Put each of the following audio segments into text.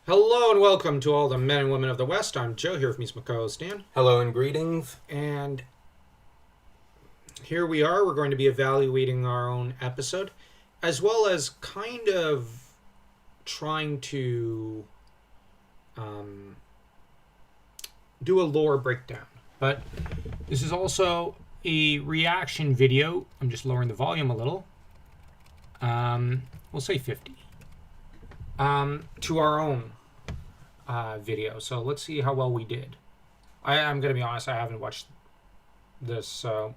Hello and welcome to all the men and women of the West. I'm Joe, here with me is my co-host Dan. Hello and greetings. And here we are. We're going to be evaluating our own episode, as well as kind of trying to do a lore breakdown. But this is also a reaction video. I'm just lowering the volume a little. We'll say 50. To our own video. So let's see how well we did. I'm going to be honest, I haven't watched this, so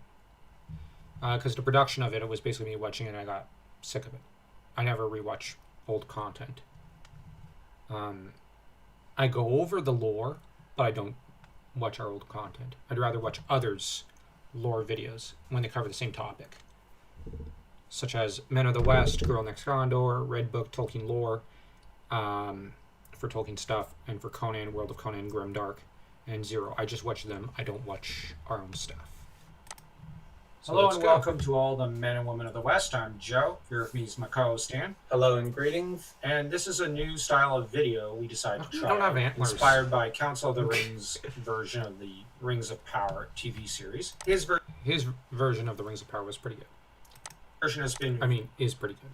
because the production of it was basically me watching it and I got sick of it. I never rewatch old content. I go over the lore, but I don't watch our old content. I'd rather watch others' lore videos when they cover the same topic, such as Men of the West, Girl Next Gondor, Red Book, Tolkien lore, for Tolkien stuff, and for Conan, World of Conan, Grimdark, and Zero. I just watch them. I don't watch our own stuff. So Hello and welcome to all the men and women of the West. I'm Joe. Here with me is my co-host Dan. Hello and greetings. And this is a new style of video we decided to try. Don't have antlers. Inspired by Council of the Rings version of the Rings of Power TV series. His version of the Rings of Power was pretty good. Version has been Is pretty good.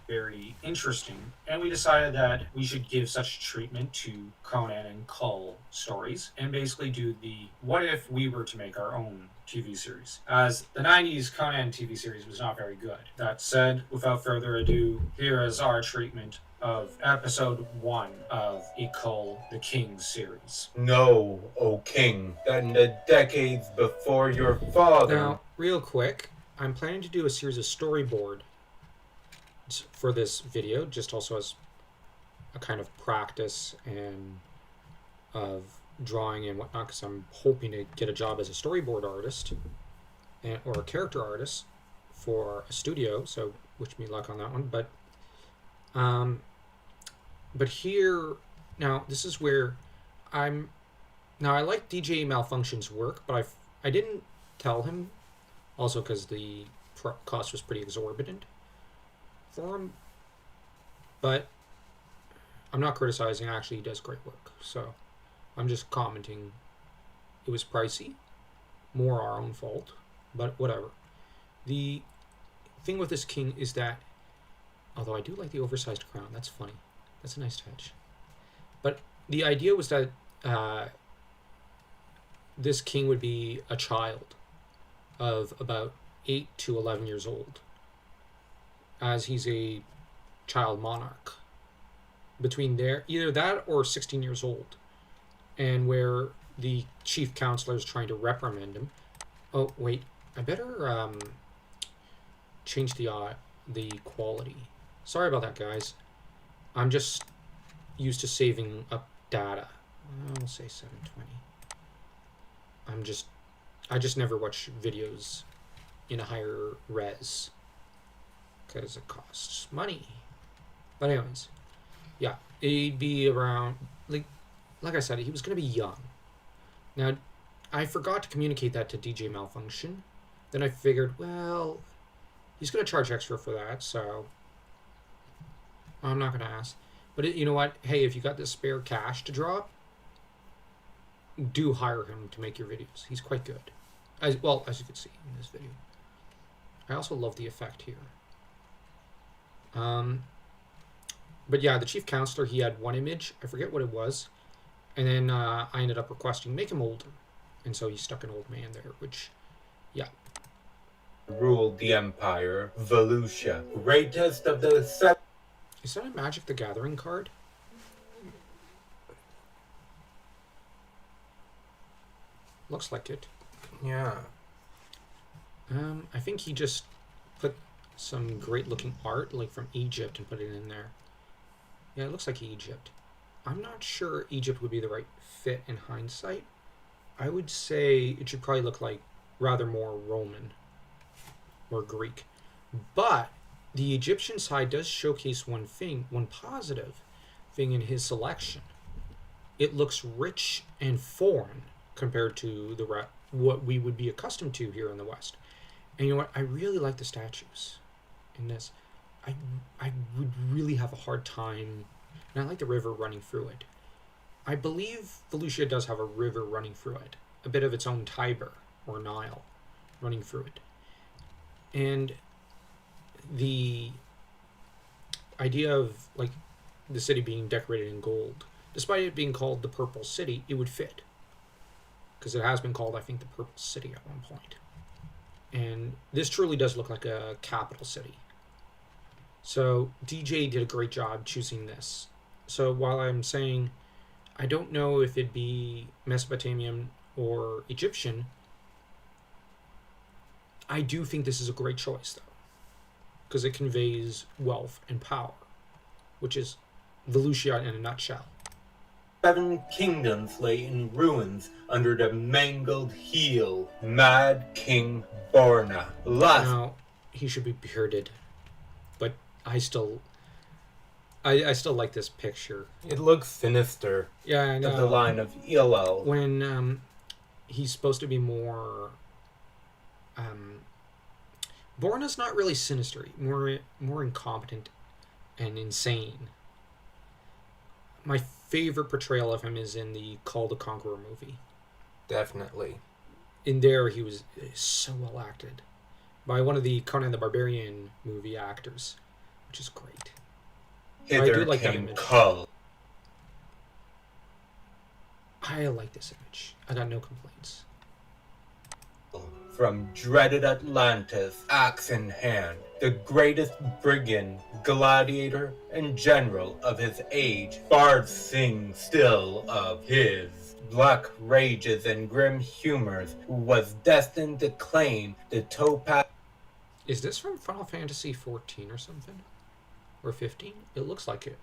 very interesting, and we decided that we should give such treatment to Conan and Kull stories and basically do the what if we were to make our own TV series, as the 90s Conan TV series was not very good. That said, without further ado, here is our treatment of episode 1 of a Kull the King series. No, O King, that in the decades before your father. Now, real quick, I'm planning to do a series of storyboard for this video, just also as a kind of practice and of drawing and whatnot, because I'm hoping to get a job as a storyboard artist or a character artist for a studio, so wish me luck on that one. But here, now this is where I like DJ Malfunction's work, but I didn't tell him, also because the cost was pretty exorbitant for him, but I'm not criticizing. Actually, he does great work, so I'm just commenting it was pricey, more our own fault, but whatever. The thing with this king is that, although I do like the oversized crown, that's funny, that's a nice touch, but the idea was that this king would be a child of about 8 to 11 years old, as he's a child monarch between there, either that or 16 years old, and where the chief counselor is trying to reprimand him. Oh wait, I better change the quality. Sorry about that, guys. I'm just used to saving up data. I'll say 720. I just never watch videos in a higher res, because it costs money. But anyways, yeah, it'd be around, like I said, he was going to be young. Now, I forgot to communicate that to DJ Malfunction. Then I figured, well, he's going to charge extra for that, so I'm not going to ask. But you know what? Hey, if you got this spare cash to drop, do hire him to make your videos. He's quite good. As you can see in this video. I also love the effect here. But yeah, the chief counselor, he had one image, I forget what it was, and then I ended up requesting make him older, and so he stuck an old man there, which, yeah. Ruled the empire, Volusia, greatest of the seven. Is that a Magic the Gathering card? Looks like it. Yeah. I think he just put some great looking art, like from Egypt, and put it in there. Yeah, it looks like Egypt. I'm not sure Egypt would be the right fit in hindsight. I would say it should probably look like rather more Roman or Greek. But the Egyptian side does showcase one positive thing in his selection. It looks rich and foreign compared to what we would be accustomed to here in the West. And you know what? I really like the statues in this. I would really have a hard time and I like the river running through it. I believe Volusia does have a river running through it, a bit of its own Tiber or Nile running through it. And the idea of like the city being decorated in gold, despite it being called the Purple City, it would fit. Because it has been called, I think, the Purple City at one point. And this truly does look like a capital city. So DJ did a great job choosing this. So while I'm saying I don't know if it'd be Mesopotamian or Egyptian, I do think this is a great choice, though. Because it conveys wealth and power, which is Volusia in a nutshell. 7 kingdoms lay in ruins under the mangled heel, Mad King Borna. Now, he should be bearded, but I still like this picture. It looks sinister. Yeah, I know. Of the line of Illel. When he's supposed to be more... Borna's not really sinister, more incompetent and insane. My favorite portrayal of him is in the Kull the Conqueror movie. Definitely. In there, he was so well acted by one of the Conan the Barbarian movie actors, which is great. Hither I do like that came image. Kull. I like this image. I got no complaints. From dreaded Atlantis, axe in hand, the greatest brigand, gladiator, and general of his age, bards sing still of his black rages and grim humors, who was destined to claim the topaz. Is this from Final Fantasy 14 or something? Or 15? It looks like it.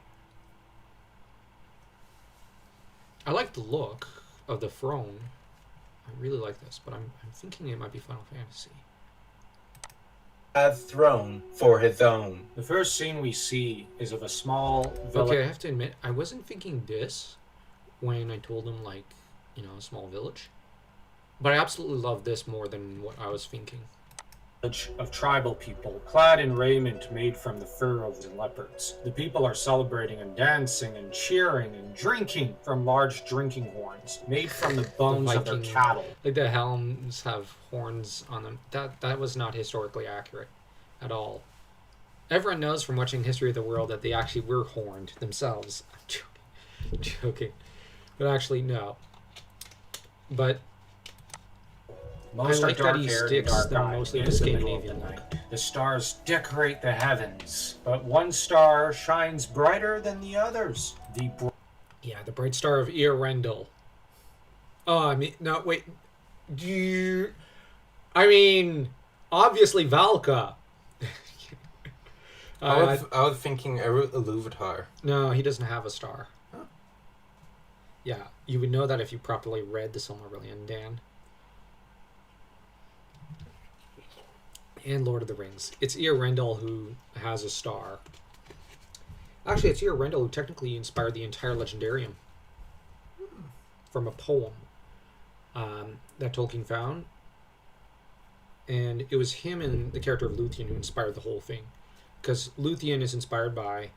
I like the look of the throne. I really like this, but I'm thinking it might be Final Fantasy. As throne for his own. The first scene we see is of a small village. Okay, I have to admit, I wasn't thinking this when I told him, like, you know, a small village. But I absolutely love this more than what I was thinking. Of tribal people, clad in raiment made from the fur of the leopards. The people are celebrating and dancing and cheering and drinking from large drinking horns made from the bones of their Viking- cattle. Like the helms have horns on them. That was not historically accurate at all. Everyone knows from watching History of the World that they actually were horned themselves. I'm joking. But actually, no. But Most I like are that he dark-haired sticks and them dark-eyed. mostly It to is the middle of Scandinavian the look. night. The stars decorate the heavens, but one star shines brighter than the others. Yeah, the bright star of Earendel. Oh, I mean, no, wait. I mean, obviously Valka. I was thinking Iluvatar. No, he doesn't have a star. Yeah, you would know that if you properly read the Silmarillion, Dan. And Lord of the Rings. It's Earendel who has a star. Actually, it's Earendel who technically inspired the entire Legendarium from a poem that Tolkien found. And it was him and the character of Luthien who inspired the whole thing. Because Luthien is inspired by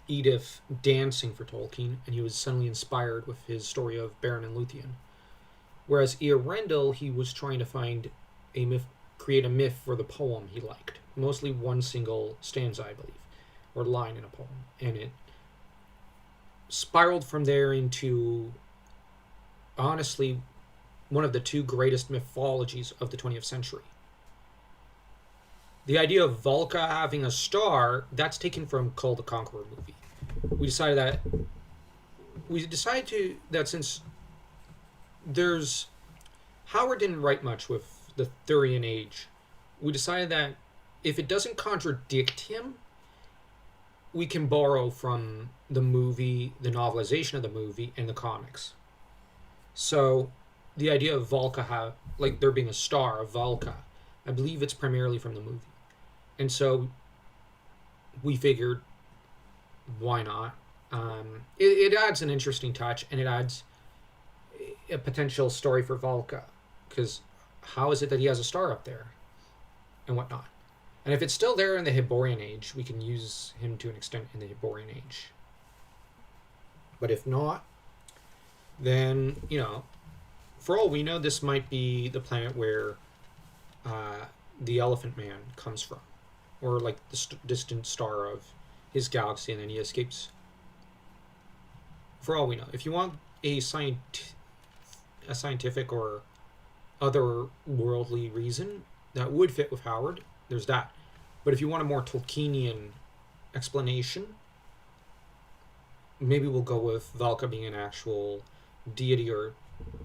Edith dancing for Tolkien, and he was suddenly inspired with his story of Beren and Luthien. Whereas Earendel, he was trying to find a myth, create a myth for the poem he liked. Mostly one single stanza, I believe, or line in a poem. And it spiraled from there into, honestly, one of the 2 greatest mythologies of the 20th century. The idea of Valka having a star, that's taken from Kull the Conqueror movie. We decided that since there's... Howard didn't write much with the Thurian Age. We decided that if it doesn't contradict him, we can borrow from the movie, the novelization of the movie, and the comics. So the idea of Valka, like there being a star of Valka, I believe it's primarily from the movie. And so we figured, why not? It adds an interesting touch, and it adds a potential story for Valka. Because how is it that he has a star up there? And whatnot. And if it's still there in the Hyborian Age, we can use him to an extent in the Hyborian Age. But if not, then, for all we know, this might be the planet where the Elephant Man comes from, or like the distant star of his galaxy, and then he escapes. For all we know, if you want a scientific or otherworldly reason that would fit with Howard, there's that. But if you want a more Tolkienian explanation, maybe we'll go with Valka being an actual deity or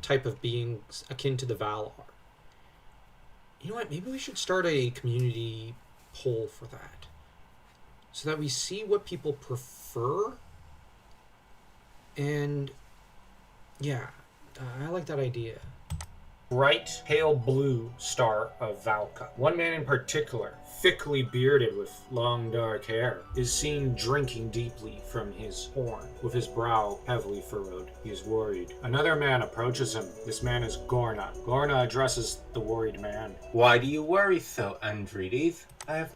type of being akin to the Valar. You know what? Maybe we should start a community poll for that, so that we see what people prefer. And yeah, I like that idea. Bright pale blue star of Valka. One man in particular, thickly bearded with long dark hair, is seen drinking deeply from his horn, with his brow heavily furrowed. He is worried. Another man approaches him. This man is Gorna. Gorna addresses the worried man. Why do you worry so, Andrides?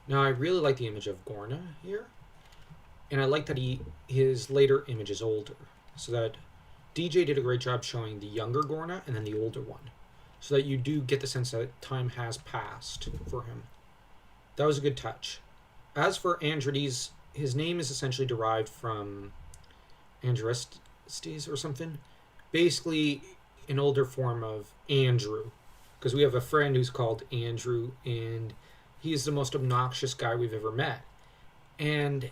Now, I really like the image of Gorna here, and I like that his later image is older, so that DJ did a great job showing the younger Gorna and then the older one, so that you do get the sense that time has passed for him. That was a good touch. As for Andrides, his name is essentially derived from Andrestes or something. Basically, an older form of Andrew, because we have a friend who's called Andrew, and he is the most obnoxious guy we've ever met. And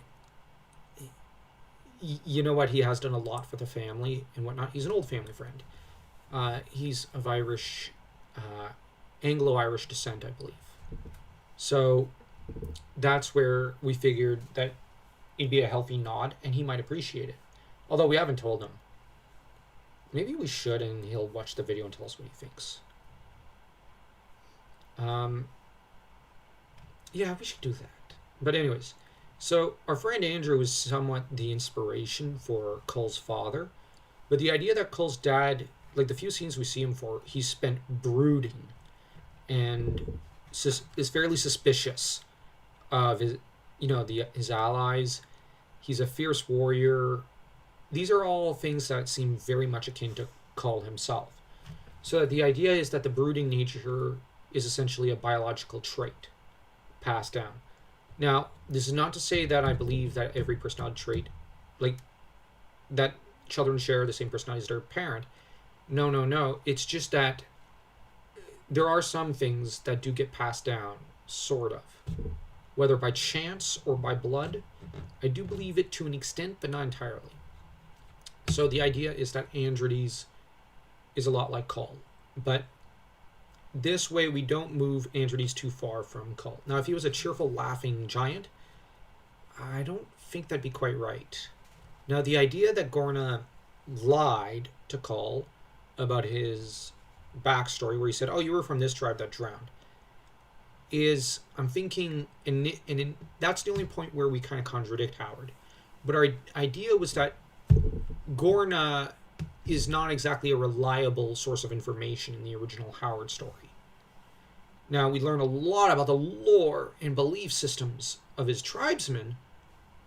you know what? He has done a lot for the family and whatnot. He's an old family friend. He's of Irish, Anglo-Irish descent, I believe. So that's where we figured that it'd be a healthy nod, and he might appreciate it. Although we haven't told him. Maybe we should, and he'll watch the video and tell us what he thinks. Yeah, we should do that. But anyways, so our friend Andrew is somewhat the inspiration for Kull's father. But the idea that Kull's dad, like the few scenes we see him for, he spent brooding and is fairly suspicious of his allies. He's a fierce warrior. These are all things that seem very much akin to Kull himself. So the idea is that the brooding nature is essentially a biological trait passed down. Now, this is not to say that I believe that every personality trait, like that children share the same personality as their parent. No. It's just that there are some things that do get passed down, sort of. Whether by chance or by blood, I do believe it to an extent, but not entirely. So the idea is that Andrides is a lot like Kull. But this way we don't move Andrides too far from Kull. Now, if he was a cheerful, laughing giant, I don't think that'd be quite right. Now, the idea that Gorna lied to Kull about his backstory, where he said, "Oh, you were from this tribe that drowned," is, I'm thinking, and that's the only point where we kind of contradict Howard. But our idea was that Gorna is not exactly a reliable source of information in the original Howard story. Now, we learn a lot about the lore and belief systems of his tribesmen,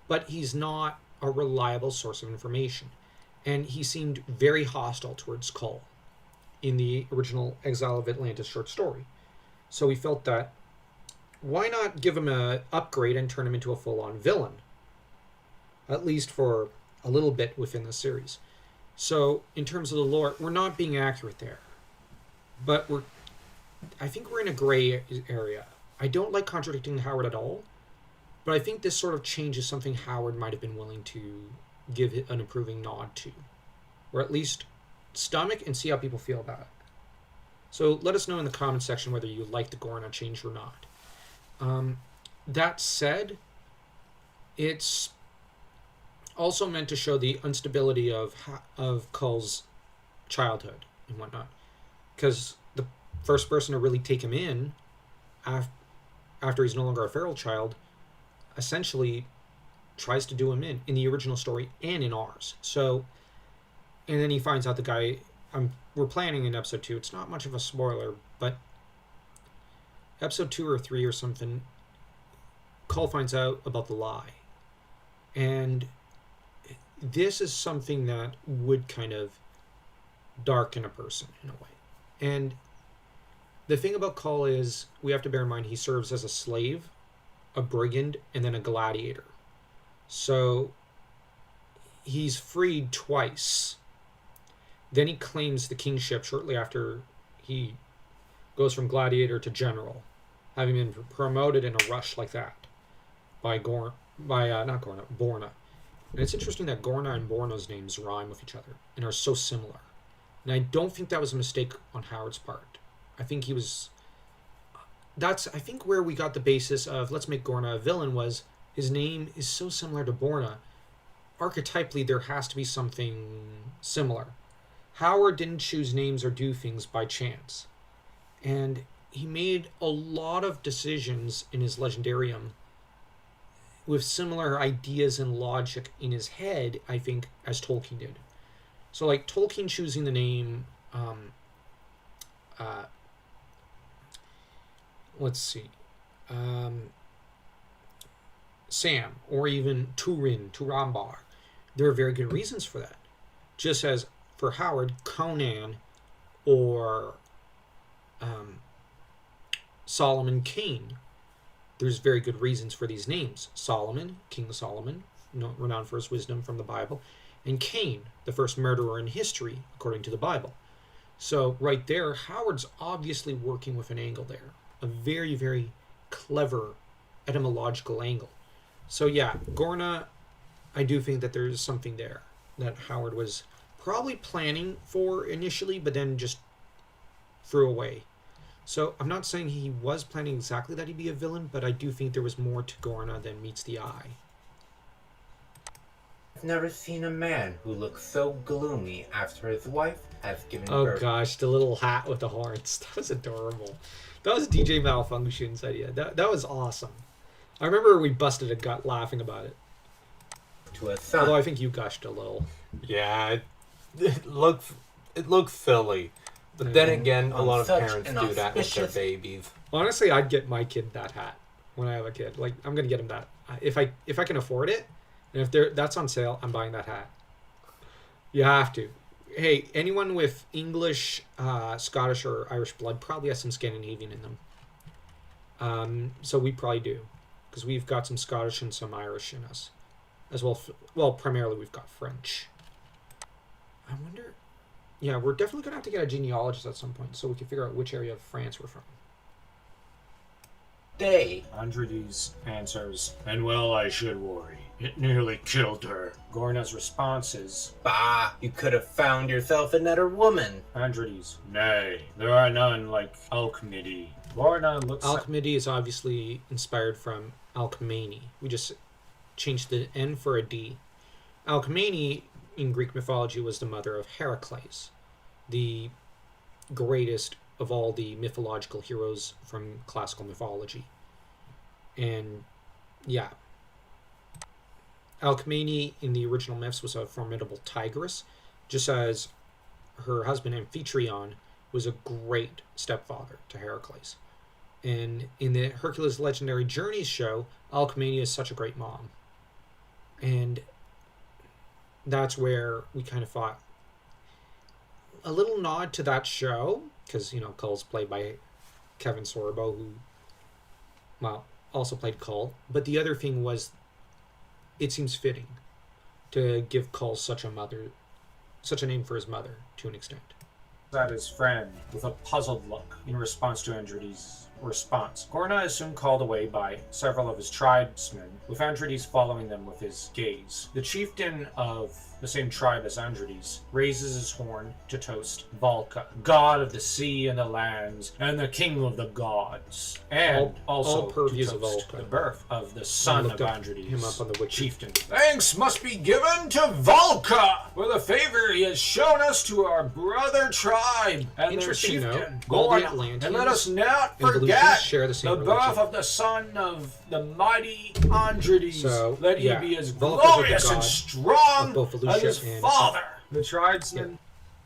but he's not a reliable source of information. And he seemed very hostile towards Kull in the original Exile of Atlantis short story. So we felt that, why not give him an upgrade and turn him into a full-on villain? At least for a little bit within the series. So, in terms of the lore, we're not being accurate there. But I think we're in a gray area. I don't like contradicting Howard at all, but I think this sort of change is something Howard might have been willing to give an approving nod to. Or at least stomach and see how people feel about it. So let us know in the comment section whether you like the Gorna change or not. That said, it's also meant to show the instability of Kull's childhood and whatnot. Because the first person to really take him in, after he's no longer a feral child, essentially tries to do him in the original story and in ours. So, and then he finds out the guy, we're planning in episode 2, it's not much of a spoiler, but episode 2 or 3 or something, Kull finds out about the lie. And this is something that would kind of darken a person in a way. And the thing about Kull is we have to bear in mind he serves as a slave, a brigand, and then a gladiator. So he's freed twice. Then he claims the kingship shortly after he goes from gladiator to general, having been promoted in a rush like that by Borna. And it's interesting that Gorna and Borna's names rhyme with each other and are so similar. And I don't think that was a mistake on Howard's part. I think he was... That's, I think, where we got the basis of let's make Gorna a villain was his name is so similar to Borna. Archetypally, there has to be something similar. Howard didn't choose names or do things by chance. And he made a lot of decisions in his Legendarium with similar ideas and logic in his head, I think, as Tolkien did. So, like, Tolkien choosing the name, Sam, or even Turambar, there are very good reasons for that. Just as for Howard, Conan, or Solomon Kane, there's very good reasons for these names. Solomon, King Solomon, renowned for his wisdom from the Bible, and Cain, the first murderer in history, according to the Bible. So right there, Howard's obviously working with an angle there. A very, very clever etymological angle. So yeah, Gorna, I do think that there's something there that Howard was probably planning for initially, but then just threw away. So I'm not saying he was planning exactly that he'd be a villain, but I do think there was more to Gorna than meets the eye. I've never seen a man who looks so gloomy after his wife has given Oh birth. gosh, the little hat with the horns. That was adorable. That was DJ Malfunction's idea. That was awesome. I remember we busted a gut laughing about it. To a son. Although I think you gushed a little. Yeah, it looks silly. But then again, a lot of Such parents an do that with their auspicious- babies. Honestly, I'd get my kid that hat when I have a kid. Like, I'm gonna get him that. If I can afford it, and if that's on sale, I'm buying that hat. You have to. Hey, anyone with English, Scottish, or Irish blood probably has some Scandinavian in them. So we probably do, because we've got some Scottish and some Irish in us, as well. Well, primarily we've got French. I wonder. Yeah, we're definitely gonna have to get a genealogist at some point, so we can figure out which area of France we're from. Day. Andrides answers, and well, I should worry. It nearly killed her. Gorna's response is, Bah, you could have found yourself another woman. Andrides, nay, there are none like Alcmede. Gorna looks Alcmede is obviously inspired from Alcmene. We just changed the N for a D. Alcmene in Greek mythology was the mother of Heracles, the greatest of all the mythological heroes from classical mythology. And yeah, Alcmene in the original myths was a formidable tigress, just as her husband Amphitryon was a great stepfather to Heracles. And in the Hercules Legendary Journeys show, Alcmene is such a great mom. And that's where we kind of thought a little nod to that show, because, you know, Kull's played by Kevin Sorbo, who, well, also played Kull. But the other thing was, it seems fitting to give Kull such a name for his mother, to an extent. at his friend with a puzzled look in response to Andrides' response. Gorna is soon called away by several of his tribesmen, with Andrides following them with his gaze. The chieftain of the same tribe as Andrides raises his horn to toast Valka, god of the sea and the lands, and the king of the gods, and also all purviews to of toast Valka. the birth of the son of looked up Andrides, him up on the wiki. chieftain. Thanks must be given to Valka for the favor he has shown us to our brother tribe and their Interesting chieftain. note, all the Gorna. Atlanteans And let us not and Volusians forget share the same birth religion. of the son of the mighty Andrides. So, let he yeah, be as Valka's the glorious and god strong of both as Volusia his and- father. The tribesmen.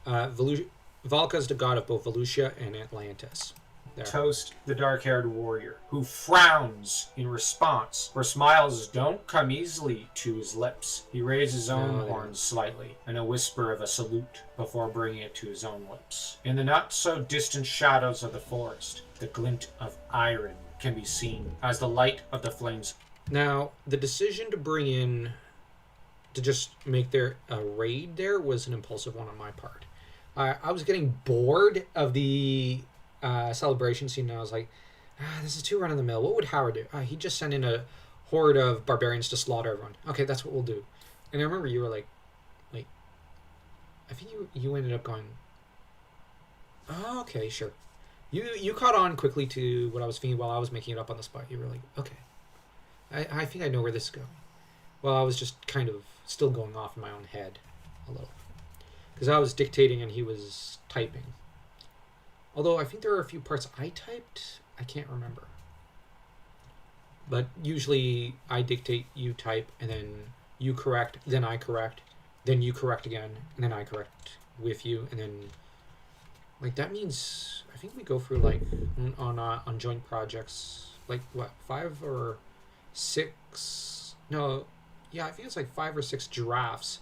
Valka is the god of both Volusia and Atlantis. there. Toast the dark-haired warrior, who frowns in response, for smiles don't come easily to his lips. He raises his own No, they horns slightly, in a whisper of a salute, before bringing it to his own lips. In the not-so-distant shadows of the forest, the glint of iron can be seen as the light of the flames. Now, the decision to just make their a raid there was an impulsive one on my part. I was getting bored of the celebration scene, and I was like, this is too run-of-the-mill. What would Howard do? He'd just send in a horde of barbarians to slaughter everyone. Okay, that's what we'll do. And I remember you were like, I think you ended up going, oh, okay, sure. You caught on quickly to what I was thinking while I was making it up on the spot. You were like, okay, I think I know where this is going. Well, I was just kind of still going off in my own head a little. Because I was dictating and he was typing. Although I think there are a few parts I typed. I can't remember. But usually I dictate, you type, and then you correct, then I correct, then you correct again, and then I correct with you, and then... Like, that means... I think we go through, like, on joint projects, like, what, 5 or 6... No, yeah, I think it's like 5 or 6 drafts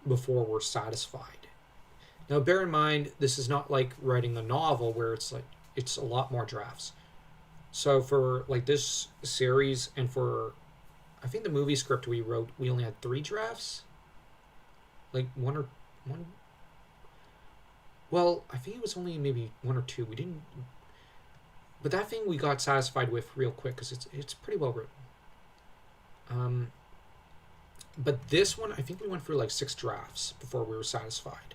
before we're satisfied. Now, bear in mind, this is not like writing a novel where it's like, it's a lot more drafts. So for, like, this series and for, I think the movie script we wrote, we only had 3 drafts? Like, one... Well, I think it was only maybe 1 or 2. We didn't... But that thing we got satisfied with real quick because it's pretty well written. But this one, I think we went through like 6 drafts before we were satisfied.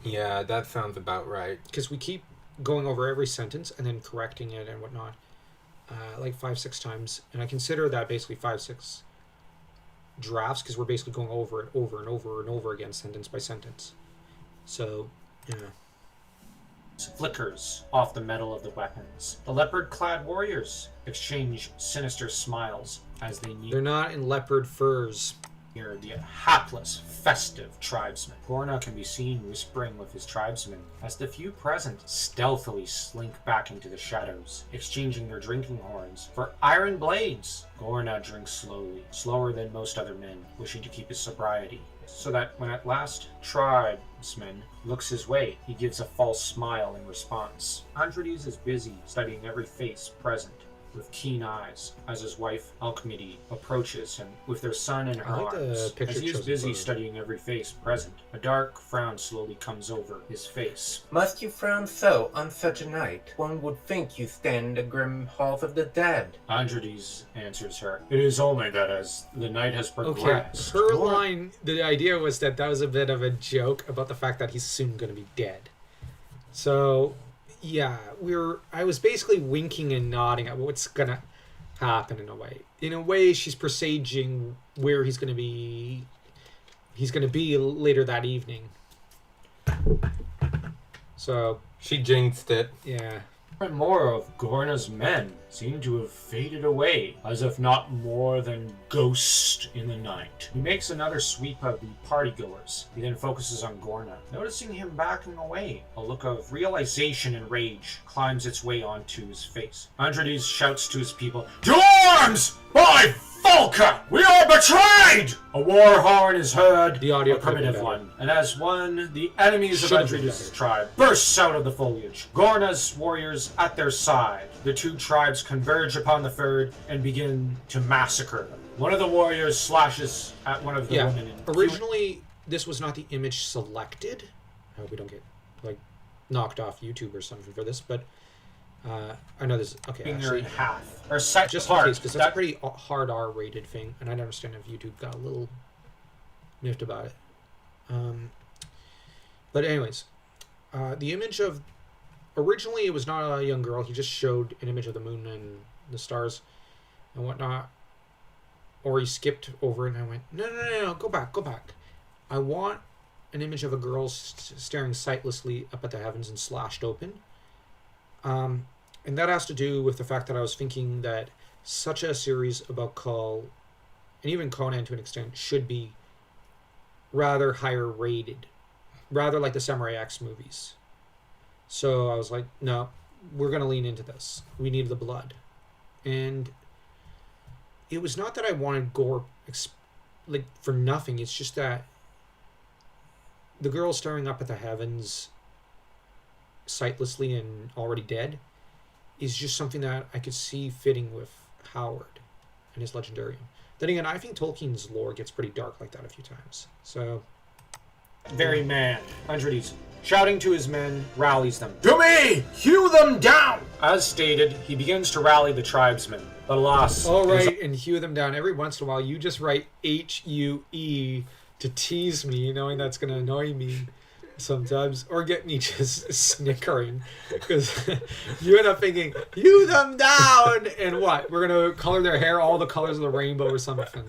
Yeah, that sounds about right. Because we keep going over every sentence and then correcting it and whatnot, like 5-6 times. And I consider that basically 5-6 drafts because we're basically going over it over and over and over again, sentence by sentence. So, yeah. Flickers off the metal of the weapons. The leopard-clad warriors exchange sinister smiles as they They're not in leopard furs. near the hapless, festive tribesmen. Gorna can be seen whispering with his tribesmen as the few present stealthily slink back into the shadows, exchanging their drinking horns for iron blades. Gorna drinks slowly, slower than most other men, wishing to keep his sobriety, so that when at last tribesman looks his way, he gives a false smile in response. Andrides is busy studying every face present with keen eyes as his wife Alcmede approaches him with their son in her I like the arms. picture As he is chosen busy for- studying every face present, a dark frown slowly comes over his face. Must you frown so on such a night? One would think you stand in the grim halls of the dead. Andrides answers her. It is only that as the night has Okay, progressed. her line, the idea was that was a bit of a joke about the fact that he's soon going to be dead. So, yeah, I was basically winking and nodding at what's going to happen in a way. In a way, she's presaging where he's going to be later that evening. So, She jinxed it. yeah. More and more of Gorna's men seem to have faded away, as if not more than ghosts in the night. He makes another sweep of the partygoers. He then focuses on Gorna, noticing him backing away. A look of realization and rage climbs its way onto his face. Andrides shouts to his people, "To arms! By Volca! We are betrayed!" A war horn is heard, The audio a could have been primitive better. one, and as one, the enemies of Should have been Andrides' better. tribe bursts out of the foliage. Gorna's warriors at their side. The two tribes converge upon the third and begin to massacre them. One of the warriors slashes at one of the Yeah, women. originally this was not the image selected. I hope we don't get like knocked off YouTube or something for this, but I know this. Okay, Her actually, in half, or set just in apart. case, because that's a pretty hard R-rated thing, and I don't understand if YouTube got a little miffed about it. But anyways, the image of originally it was not a young girl. He just showed an image of the moon and the stars and whatnot. Or he skipped over it and I went, no, go back. I want an image of a girl staring sightlessly up at the heavens and slashed open. And that has to do with the fact that I was thinking that such a series about Kull, and even Conan to an extent, should be rather higher rated. Rather like the Samurai X movies. So I was like, no, we're going to lean into this. We need the blood. And it was not that I wanted gore like for nothing. It's just that the girl staring up at the heavens sightlessly and already dead is just something that I could see fitting with Howard and his legendarium. Then again, I think Tolkien's lore gets pretty dark like that a few times. So, Very man, Andredes, shouting to his men, rallies them. To me! Hew them down! As stated, he begins to rally the tribesmen. But alas, all it is right, and hew them down. Every once in a while, you just write H-U-E to tease me, knowing that's going to annoy me sometimes, or get me just snickering, because you end up thinking, hew them down, and what? We're going to color their hair all the colors of the rainbow or something.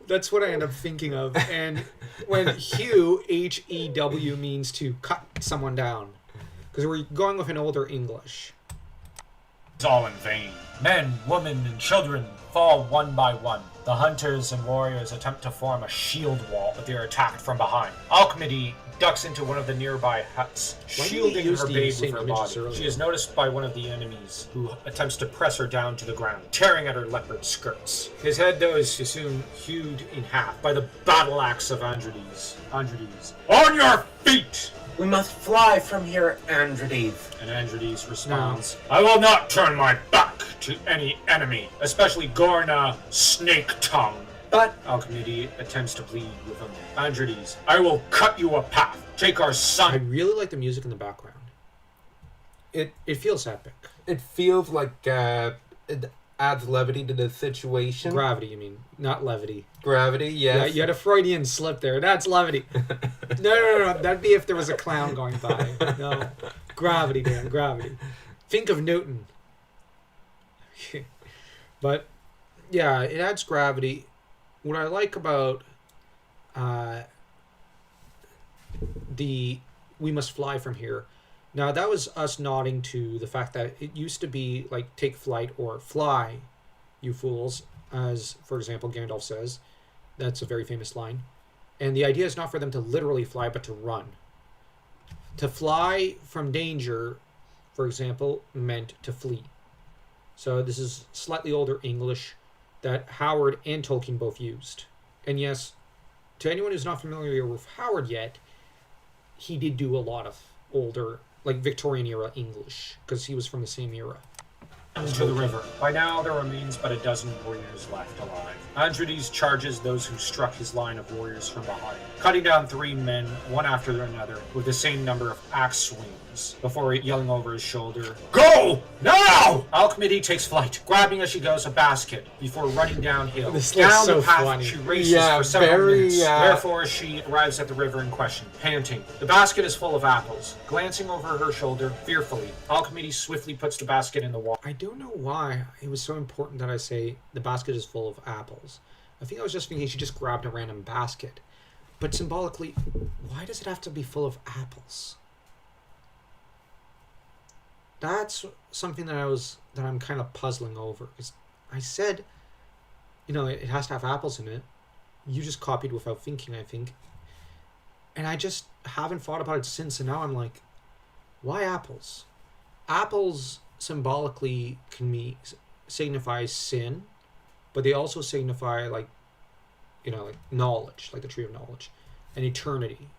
That's what I end up thinking of. And when hew, H-E-W, means to cut someone down, because we're going with an older English. It's all in vain. Men, women, and children fall one by one. The hunters and warriors attempt to form a shield wall, but they are attacked from behind. Alchemy ducks into one of the nearby huts, Why didn't you shielding use her the babe same with her images body. earlier? She is noticed by one of the enemies, who attempts to press her down to the ground, tearing at her leopard skirts. His head, though, is soon hewed in half by the battle axe of Andredes. On your feet! We must fly from here, Andredes. And Andredes responds, I will not turn my back to any enemy, especially Gorna Snake Tongue. But Alchemy attempts to plead with him. Andredes, I will cut you a path. Take our I son. really like the music in the background. It feels epic. It feels like it adds levity to the situation. Gravity, you mean, not levity. Gravity, Yeah, yes. you had a Freudian slip there. That's levity. No. That'd be if there was a clown going by. No. Gravity, Dan. Gravity. Think of Newton. But, yeah, it adds gravity. What I like about the we must fly from here. Now, that was us nodding to the fact that it used to be, like, take flight or fly, you fools, as, for example, Gandalf says. That's a very famous line. And the idea is not for them to literally fly, but to run. To fly from danger, for example, meant to flee. So this is slightly older English that Howard and Tolkien both used. And yes, to anyone who's not familiar with Howard yet, he did do a lot of older, like Victorian era English, because he was from the same era. Into the river. By now, there remains but a dozen warriors left alive. Andredes charges those who struck his line of warriors from behind, cutting down 3 men, one after another, with the same number of axe swings, before yelling over his shoulder, Go! Now! Alchemy takes flight, grabbing as she goes a basket, before running downhill. This looks Down so the path, funny. she races Yeah, for several very, minutes. Therefore, she arrives at the river in question, panting. The basket is full of apples. Glancing over her shoulder, fearfully, Alchemy swiftly puts the basket in the water. I don't know why it was so important that I say the basket is full of apples. I think I was just thinking she just grabbed a random basket. But symbolically, why does it have to be full of apples? That's something that I'm kind of puzzling over. Because I said, it has to have apples in it. You just copied without thinking, I think. And I just haven't thought about it since, and now I'm like, why apples? Apples symbolically can signify sin, but they also signify like knowledge, like the tree of knowledge, and eternity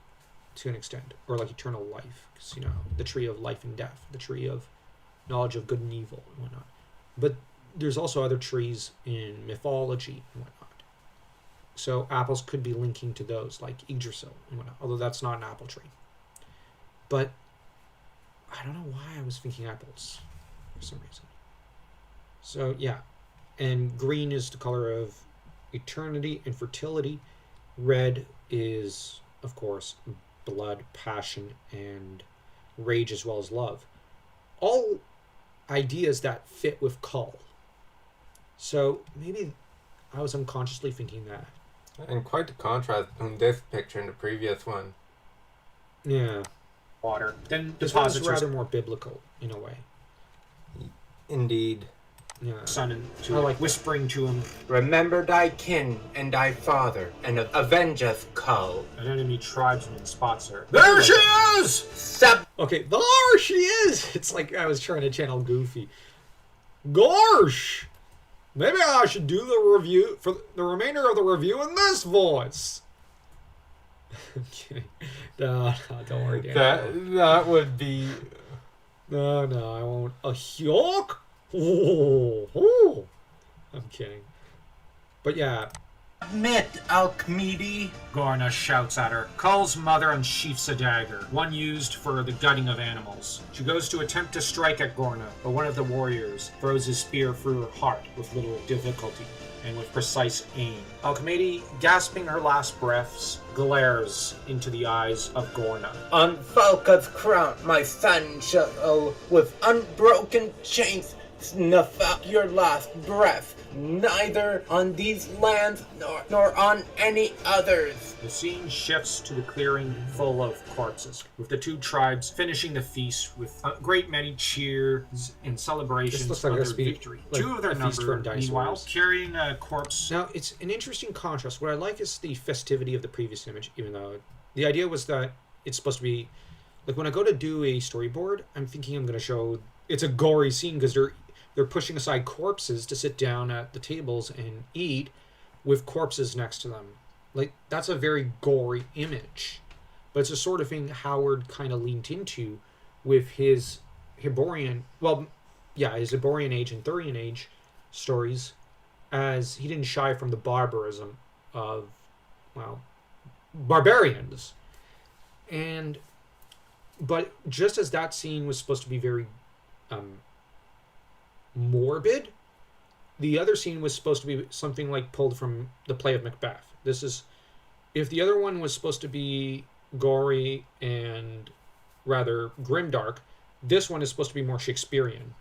to an extent, or like eternal life, because the tree of life and death, the tree of knowledge of good and evil and whatnot. But there's also other trees in mythology and whatnot. So apples could be linking to those, like Yggdrasil and whatnot, although that's not an apple tree. But I don't know why I was thinking apples for some reason. So yeah, and green is the color of eternity and fertility. Red is, of course, blood, passion, and rage, as well as love. All ideas that fit with Kull. So maybe I was unconsciously thinking that. And quite the contrast between this picture and the previous one. Yeah. Water. Then This one's deposits rather her more biblical, in a way. Indeed. Yeah. son into I it, like that. whispering to him, Remember thy kin and thy father, and avenge us, Kull. an enemy tribesman spots her. There she is! Sub Okay, there she is! It's like I was trying to channel Goofy. Gosh! Maybe I should do the review for the remainder of the review in this voice. Okay. No, don't worry, Dan. That would be. No, I won't. A yuck? Oh. I'm kidding. But yeah. Admit, Alchmede. Gorna shouts at her. Kull's mother unsheaths a dagger, one used for the gutting of animals. She goes to attempt to strike at Gorna, but one of the warriors throws his spear through her heart with little difficulty and with precise aim. Alchmede, gasping her last breaths, glares into the eyes of Gorna. On Falca's crown, my son shall, with unbroken chains, snuff out your last breath. Neither on these lands nor on any others. The scene shifts to the clearing full of corpses, with the two tribes finishing the feast with a great many cheers and celebrations This looks of like their a victory. like Two of their a feast number, from Dice meanwhile, Wars. carrying a corpse. Now, it's an interesting contrast. What I like is the festivity of the previous image, even though the idea was that it's supposed to be... Like, when I go to do a storyboard, I'm thinking I'm going to show... It's a gory scene because they're pushing aside corpses to sit down at the tables and eat with corpses next to them. Like, that's a very gory image. But it's a sort of thing Howard kind of leaned into with his Hyborian... Well, yeah, his Hyborian Age and Thurian Age stories, as he didn't shy from the barbarism of, well, barbarians. But just as that scene was supposed to be very morbid, the other scene was supposed to be something like pulled from the play of Macbeth. This is, if the other one was supposed to be gory and rather grimdark, this one is supposed to be more Shakespearean.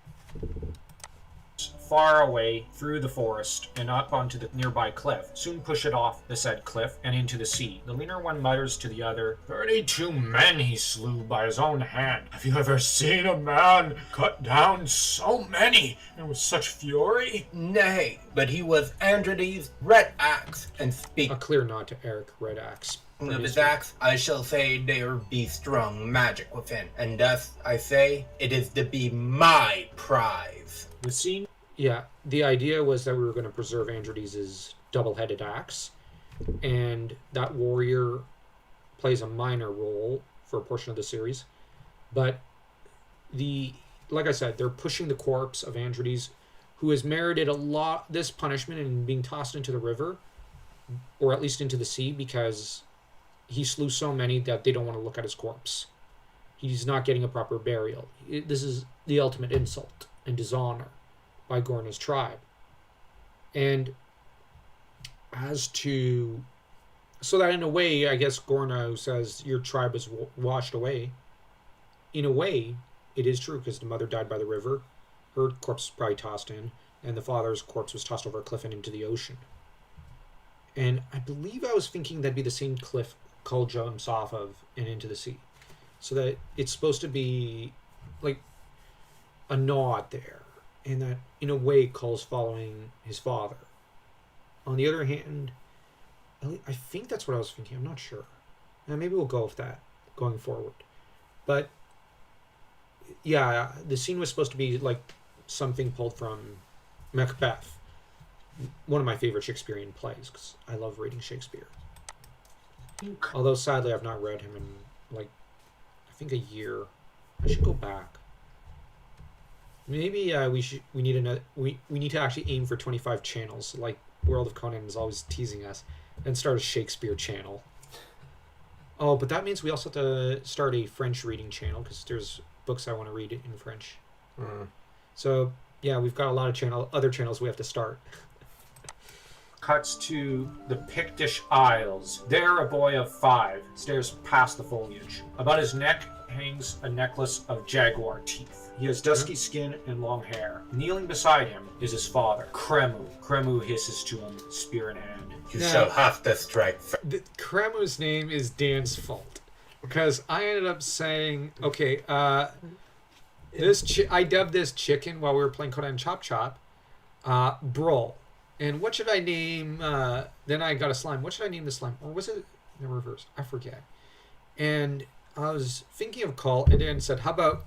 Far away through the forest and up onto the nearby cliff, soon push it off the said cliff and into the sea. The leaner one mutters to the other, 32 men he slew by his own hand. Have you ever seen a man cut down so many and with such fury? Nay, but he was Andrides' red axe, and speak A clear nod to Eric Red Axe. of his axe, I shall say there be strong magic within, and thus I say it is to be my prize. the scene Yeah, the idea was that we were going to preserve Andrides' double-headed axe, and that warrior plays a minor role for a portion of the series. But like I said, they're pushing the corpse of Andrides, who has merited this punishment and being tossed into the river, or at least into the sea, because he slew so many that they don't want to look at his corpse. He's not getting a proper burial. This is the ultimate insult and dishonor by Gorna's tribe. And as to... So that in a way, I guess Gorna says your tribe was washed away. In a way, it is true, because the mother died by the river. Her corpse was probably tossed in. And the father's corpse was tossed over a cliff and into the ocean. And I believe I was thinking that'd be the same cliff Kull jumps off of and into the sea. So that it's supposed to be like a nod there. And that, in a way, Kull's following his father. On the other hand, I think that's what I was thinking. I'm not sure. Maybe we'll go with that going forward. But, yeah, the scene was supposed to be like something pulled from Macbeth. One of my favorite Shakespearean plays, because I love reading Shakespeare. Although, sadly, I've not read him in, like, I think a year. I should go back. Maybe we need to actually aim for 25 channels, like World of Conan is always teasing us, and start a Shakespeare channel. Oh, but that means we also have to start a French reading channel, because there's books I want to read in French. So yeah, we've got a lot of other channels we have to start. cuts to the Pictish Isles. There, a boy of 5 stares past the foliage. About his neck hangs a necklace of jaguar teeth. He has dusky skin and long hair. Kneeling beside him is his father, Kremu. Kremu hisses to him, spear in hand. You shall have to strike Kremu's name is Dan's fault, because I ended up saying, okay, I dubbed this chicken while we were playing Conan Chop Chop, Brol. And what should I name? Then I got a slime. What should I name the slime? Or was it the reverse? I forget. And I was thinking of Kull, and Dan said, "How about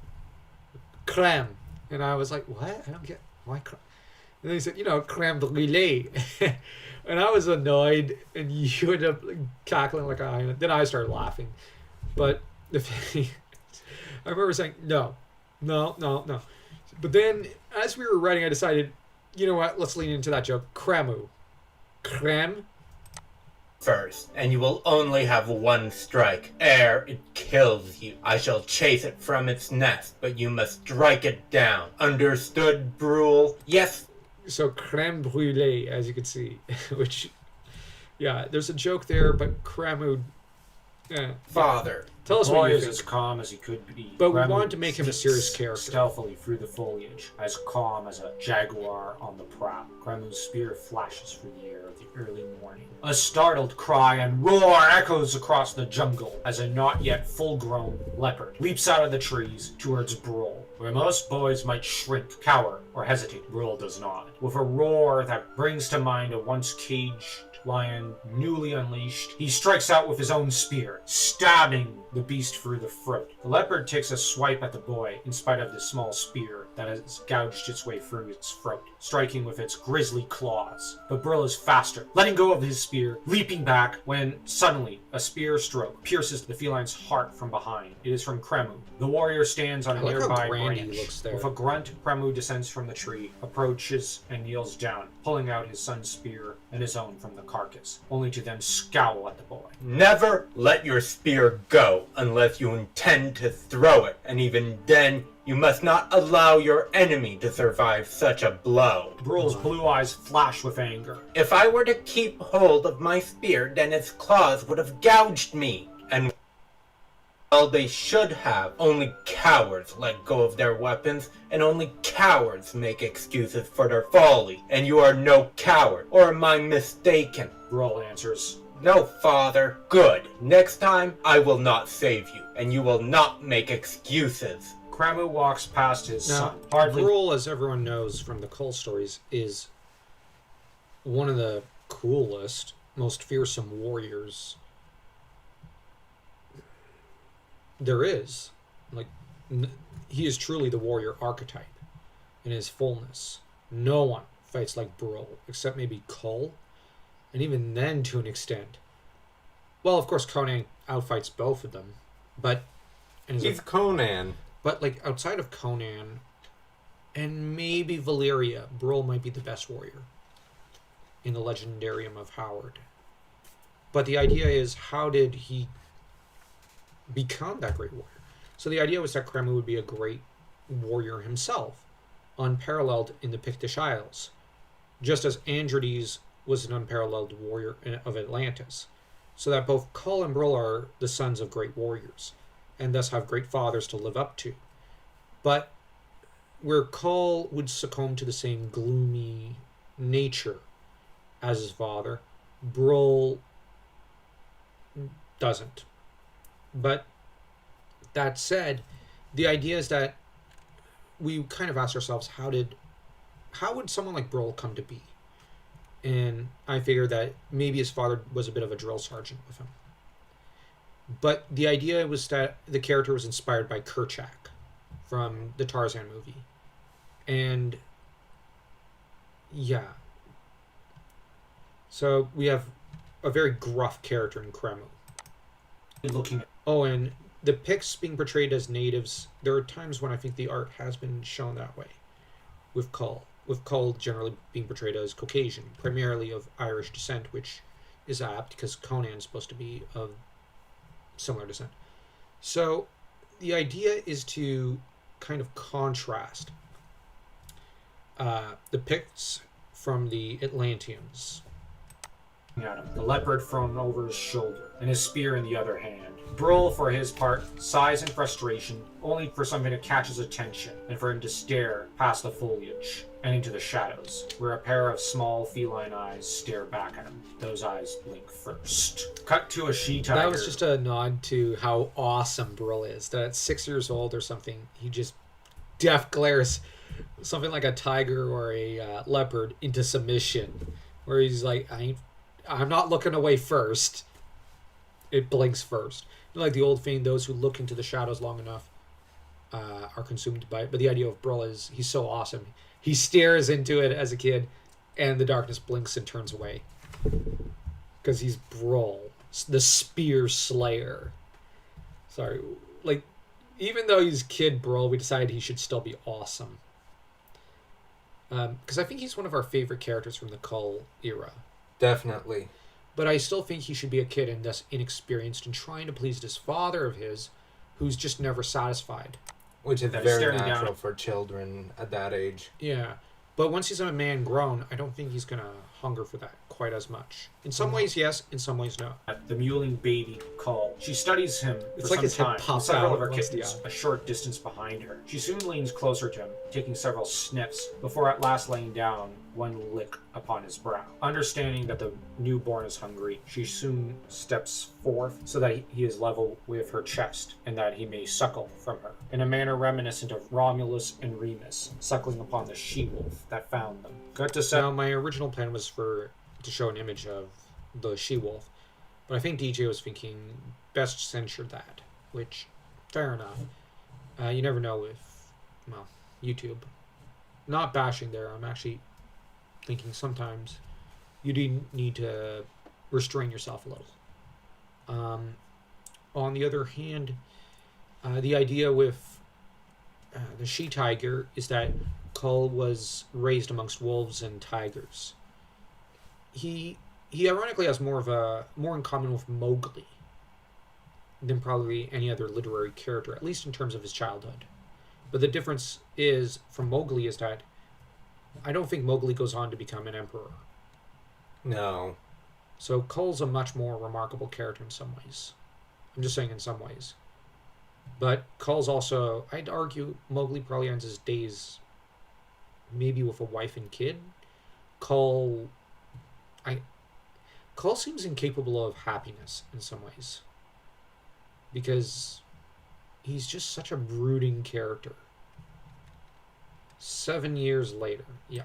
creme?" And I was like, "What? I don't get why creme." And then he said, creme brulee. And I was annoyed, and you ended up cackling like a hyena. Then I started laughing. But the thing, I remember saying, no. But then, as we were writing, I decided, you know what? Let's lean into that joke. Cremu. Creme. First, and you will only have one strike. Ere it kills you, I shall chase it from its nest, but you must strike it down. Understood, Brule? Yes. So creme brulee, as you can see, which, yeah, there's a joke there, but cremu. Father. Tell us The what boy you is think. as calm as he could be. But we Remy wanted to make him a serious character. Stealthily through the foliage, as calm as a jaguar on the prowl. Kremu's spear flashes through the air of the early morning. A startled cry and roar echoes across the jungle as a not yet full-grown leopard leaps out of the trees towards Brule. Where most boys might shrink, cower, or hesitate, Brule does not. With a roar that brings to mind a once caged lion newly unleashed, he strikes out with his own spear, stabbing the beast through the throat. The leopard takes a swipe at the boy in spite of the small spear that has gouged its way through its throat, striking with its grisly claws. But Brule is faster, letting go of his spear, leaping back when suddenly a spear stroke pierces the feline's heart from behind. It is from Cremu. The warrior stands on a I like how nearby grand he branch. looks there. With a grunt, Cremu descends from the tree, approaches and kneels down, pulling out his son's spear and his own from the carcass, only to then scowl at the boy. Never let your spear go unless you intend to throw it, and even then, you must not allow your enemy to survive such a blow. Brule's blue eyes flash with anger. If I were to keep hold of my spear, then its claws would have gouged me. And well, they should have. Only cowards let go of their weapons, and only cowards make excuses for their folly. And you are no coward, or am I mistaken? Brule answers. No, father. Good. Next time, I will not save you, and you will not make excuses. Cremu walks past his Now, son, hardly Brule, as everyone knows from the Kull stories, is one of the coolest, most fearsome warriors there is. He is truly the warrior archetype in his fullness. No one fights like Brule, except maybe Kull, and even then to an extent. Well, of course, Conan outfights both of them, but He's Conan. But outside of Conan and maybe Valyria, Brule might be the best warrior in the Legendarium of Howard. But the idea is, how did he become that great warrior? So the idea was that Cremu would be a great warrior himself, unparalleled in the Pictish Isles, just as Andrides was an unparalleled warrior of Atlantis. So that both Kull and Brule are the sons of great warriors, and thus have great fathers to live up to. But where Kull would succumb to the same gloomy nature as his father, Brule doesn't. But that said, the idea is that we kind of ask ourselves, how would someone like Brule come to be? And I figured that maybe his father was a bit of a drill sergeant with him. But the idea was that the character was inspired by Kerchak from the Tarzan movie. And yeah. So we have a very gruff character in Cremu. looking at Oh, and the Picts being portrayed as natives, there are times when I think the art has been shown that way with Kull. With Kull generally being portrayed as Caucasian, primarily of Irish descent, which is apt because Conan's supposed to be of similar descent. So the idea is to kind of contrast the Picts from the Atlanteans. him, the leopard thrown over his shoulder, and his spear in the other hand. Brule, for his part, sighs in frustration, only for something to catch his attention, and for him to stare past the foliage and into the shadows, where a pair of small feline eyes stare back at him. Those eyes blink first. Cut to a she-tiger. That was just a nod to how awesome Brule is. That at 6 years old or something, he just death glares something like a tiger or a leopard into submission, where he's like, I'm not looking away first. It blinks first. Like the old thing, those who look into the shadows long enough are consumed by it. But the idea of Brill is he's so awesome. He stares into it as a kid, and the darkness blinks and turns away. Because he's Brill, the Spear Slayer. Sorry, like, even though he's Kid Brill, we decided he should still be awesome. Because I think he's one of our favorite characters from the Kull era. Definitely. But I still think he should be a kid and thus inexperienced and trying to please this father of his who's just never satisfied. Which is That is very staring natural down. for children at that age. Yeah. But once he's a man grown, I don't think he's going to hunger for that quite as much. In some ways, yes. In some ways, no. The mewling baby Kull. She studies him It's for like his some head time, with pops several out of her once the kittens eye. a short distance behind her. She soon leans closer to him, taking several sniffs, before at last laying down one lick upon his brow. Understanding that the newborn is hungry, she soon steps forth so that he is level with her chest, and that he may suckle from her, in a manner reminiscent of Romulus and Remus, suckling upon the she-wolf that found them. Good to say. Now, my original plan was to show an image of the she-wolf, but I think DJ was thinking best censure that, which, fair enough. You never know if, well, YouTube. Not bashing there, I'm actually thinking sometimes you do need to restrain yourself a little. On the other hand, the idea with the she-tiger is that Kull was raised amongst wolves and tigers. He ironically has more in common with Mowgli than probably any other literary character, at least in terms of his childhood. But the difference is from Mowgli is that I don't think Mowgli goes on to become an emperor. No. So Kull's a much more remarkable character in some ways. I'm just saying in some ways. But Kull's also, I'd argue, Mowgli probably ends his days maybe with a wife and kid. Kull seems incapable of happiness in some ways. Because he's just such a brooding character. 7 years later. Yeah.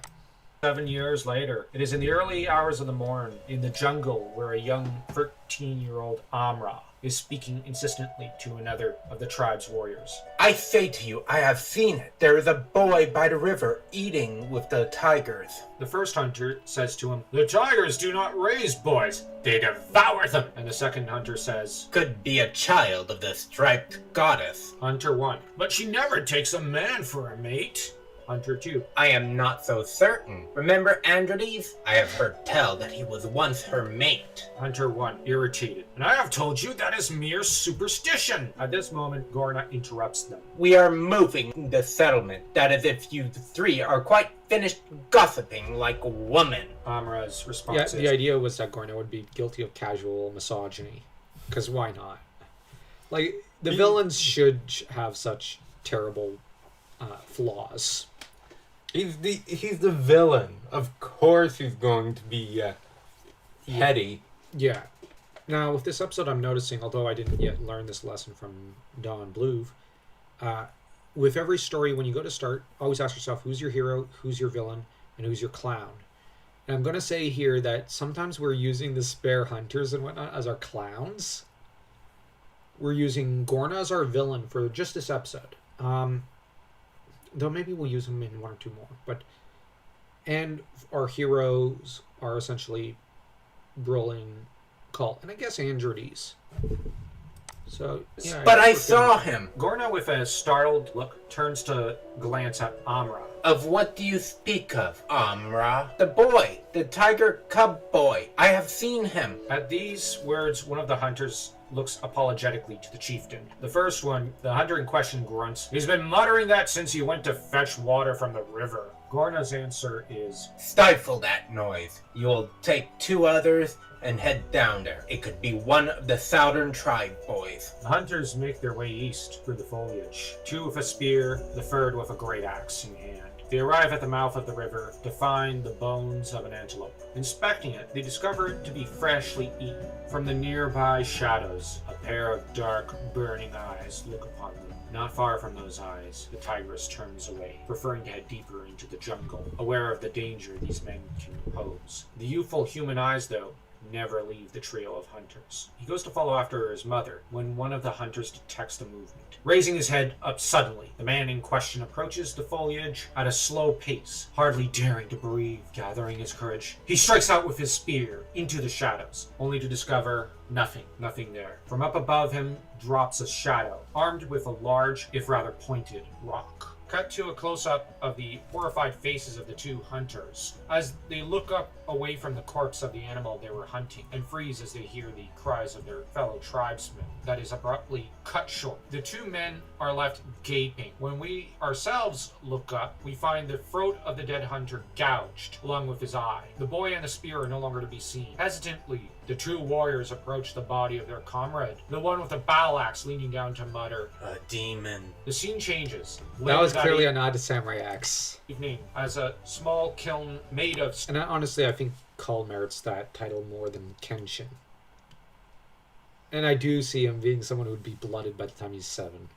7 years later, it is in the early hours of the morn, in the jungle, where a young 13-year-old Amra is speaking insistently to another of the tribe's warriors. I say to you, I have seen it. There is a boy by the river eating with the tigers. The first hunter says to him, "The tigers do not raise boys, they devour them." And the second hunter says, Could be a child of the striped goddess. Hunter 1, "But she never takes a man for a mate." Hunter 2, I am not so certain. Remember Androdes? I have heard tell that he was once her mate. Hunter 1, irritated, "And I have told you that is mere superstition." At this moment, Gorna interrupts them. We are moving the settlement. That is if you three are quite finished gossiping like women. Amra's response Yeah, is, the idea was that Gorna would be guilty of casual misogyny. Because why not? Like, the villains should have such terrible flaws. He's the villain. Of course he's going to be heady. Yeah. Now, with this episode, I'm noticing, although I didn't yet learn this lesson from Don Bluth, with every story, when you go to start, always ask yourself, who's your hero, who's your villain, and who's your clown? And I'm going to say here that sometimes we're using the spare hunters and whatnot as our clowns. We're using Gorna as our villain for just this episode. Though maybe we'll use him in one or two more. And our heroes are essentially Brilling, Kull, and I guess Androdes. So, yeah. But I guess we're saw gonna- him. Gorna, with a startled look, turns to glance at Amra. Of what do you speak of, Amra? The boy, the tiger cub boy. I have seen him. At these words, one of the hunters looks apologetically to the chieftain. The first one, the hunter in question, grunts, "He's been muttering that since he went to fetch water from the river." Gorna's answer is, Stifle that noise. You will take two others and head down there. It could be one of the southern tribe boys. the hunters make their way east through the foliage, two with a spear, the third with a great axe in hand. They arrive at the mouth of the river to find the bones of an antelope. Inspecting it, they discover it to be freshly eaten. From the nearby shadows, a pair of dark, burning eyes look upon them. Not far from those eyes, the tigress turns away, preferring to head deeper into the jungle, aware of the danger these men can pose. The youthful human eyes, though, never leave the trio of hunters. He goes to follow after his mother when one of the hunters detects the movement. Raising his head up suddenly, the man in question approaches the foliage at a slow pace, hardly daring to breathe. Gathering his courage, he strikes out with his spear into the shadows, only to discover nothing there. From up above him drops a shadow, armed with a large, if rather pointed, rock. Cut to a close-up of the horrified faces of the two hunters as they look up away from the corpse of the animal they were hunting and freeze as they hear the cries of their fellow tribesmen. That is abruptly cut short. The two men are left gaping. When we ourselves look up, we find the throat of the dead hunter gouged, along with his eye. The boy and the spear are no longer to be seen. Hesitantly, the two warriors approach the body of their comrade, the one with the battle axe leaning down to mutter, A demon. The scene changes. That was clearly a nod to Samurai Axe. Evening, as a small kiln made of And honestly, I think Kull merits that title more than Kenshin. And I do see him being someone who would be blooded by the time he's 7.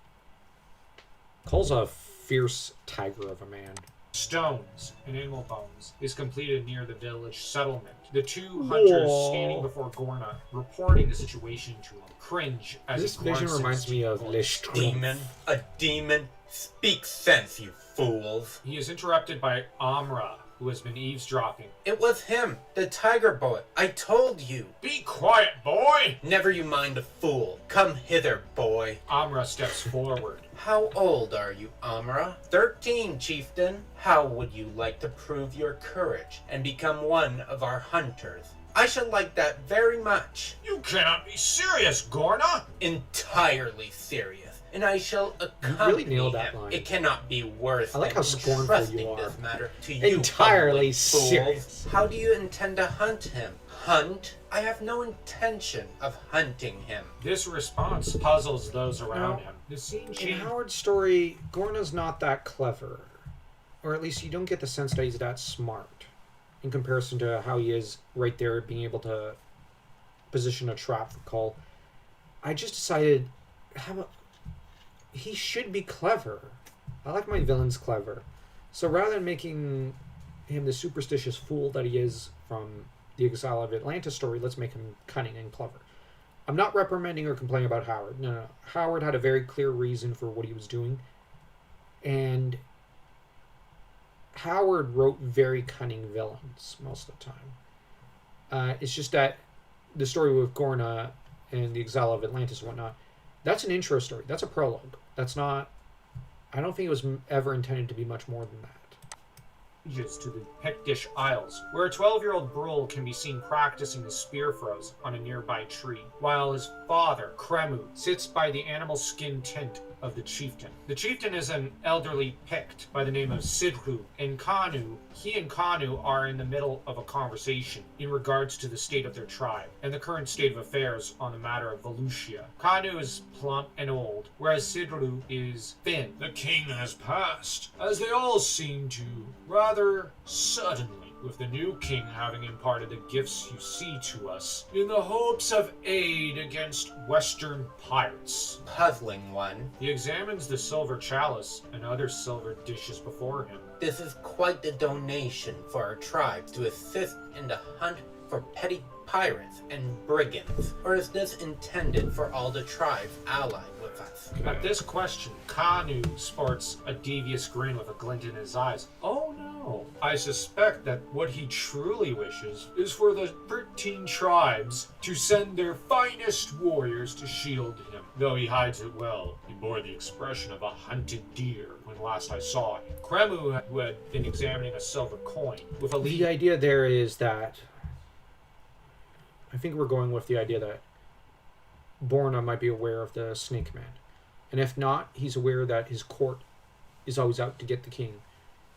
Kull's a fierce tiger of a man. stones and animal bones is completed near the village settlement. The two hunters standing before Gorna, reporting the situation to him, cringe as This he vision grunts in reminds his me of deep voice. Lish. Demon? A demon? Speak sense, you fools. He is interrupted by Amra, who has been eavesdropping. It was him, the tiger boy. I told you. Be quiet, boy! Never you mind a fool. Come hither, boy. Amra steps forward. How old are you, Amra? 13, chieftain. How would you like to prove your courage and become one of our hunters? I should like that very much. You cannot be serious, Gorna! Entirely serious. And I shall accompany really nailed that him. line. It cannot be worse I like than how scornful entrusting you are. this matter to you. Entirely humbling fools. serious. How do you intend to hunt him? Hunt? I have no intention of hunting him. This response puzzles those around No. him. The scene In changes. Howard's story, Gorna's not that clever. Or at least you don't get the sense that he's that smart. In comparison to how he is right there being able to position a trap for Kull. I just decided, he should be clever. I like my villains clever. So rather than making him the superstitious fool that he is from the Exile of Atlantis story, let's make him cunning and clever. I'm not reprimanding or complaining about Howard. No. Howard had a very clear reason for what he was doing. And Howard wrote very cunning villains most of the time. It's just that the story with Gorna and the Exile of Atlantis and whatnot, that's an intro story. That's a prologue. That's not... I don't think it was ever intended to be much more than that. To the Pictish Isles, where a 12-year-old Brule can be seen practicing the spear throws on a nearby tree, while his father, Kremu, sits by the animal skin tent of the chieftain. The chieftain is an elderly Pict by the name of Sidhu, and he and Kanu are in the middle of a conversation in regards to the state of their tribe, and the current state of affairs on the matter of Volusia. Kanu is plump and old, whereas Sidhu is thin. The king has passed, as they all seem to, rather suddenly, with the new king having imparted the gifts you see to us, in the hopes of aid against western pirates. Puzzling one. He examines the silver chalice and other silver dishes before him. This is quite the donation for our tribes to assist in the hunt for petty pirates and brigands. Or is this intended for all the tribes allied with us? At this question, Kanu sports a devious grin with a glint in his eyes. Oh no! I suspect that what he truly wishes is for the 13 tribes to send their finest warriors to shield him. Though he hides it well, he bore the expression of a hunted deer when last I saw him. Kremu, who had been examining a silver coin, with a The lead. idea there is that... I think we're going with the idea that Borna might be aware of the Snake Man. And if not, he's aware that his court is always out to get the king.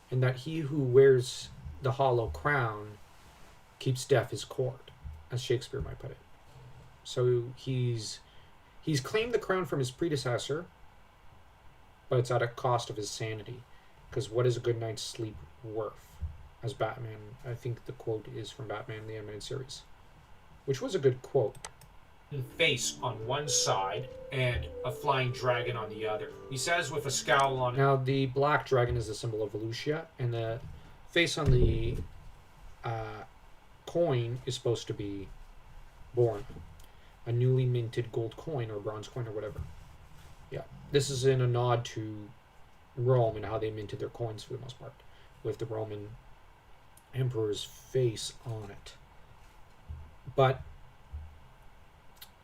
And that he who wears the hollow crown keeps deaf his court, as Shakespeare might put it. So he's claimed the crown from his predecessor, but it's at a cost of his sanity. Because what is a good night's sleep worth? As Batman, I think the quote is from Batman, the animated series. Which was a good quote. Face on one side and a flying dragon on the other. He says with a scowl on Now, the black dragon is a symbol of Volusia, and the face on the coin is supposed to be born. A newly minted gold coin or bronze coin or whatever. Yeah. This is in a nod to Rome and how they minted their coins for the most part, with the Roman emperor's face on it. But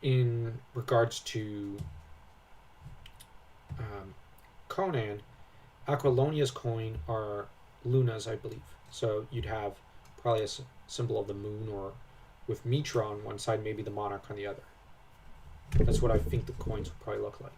in regards to Conan, Aquilonia's coin are lunas, I believe. So you'd have probably a symbol of the moon, or with Mitra on one side, maybe the monarch on the other. That's what I think the coins would probably look like.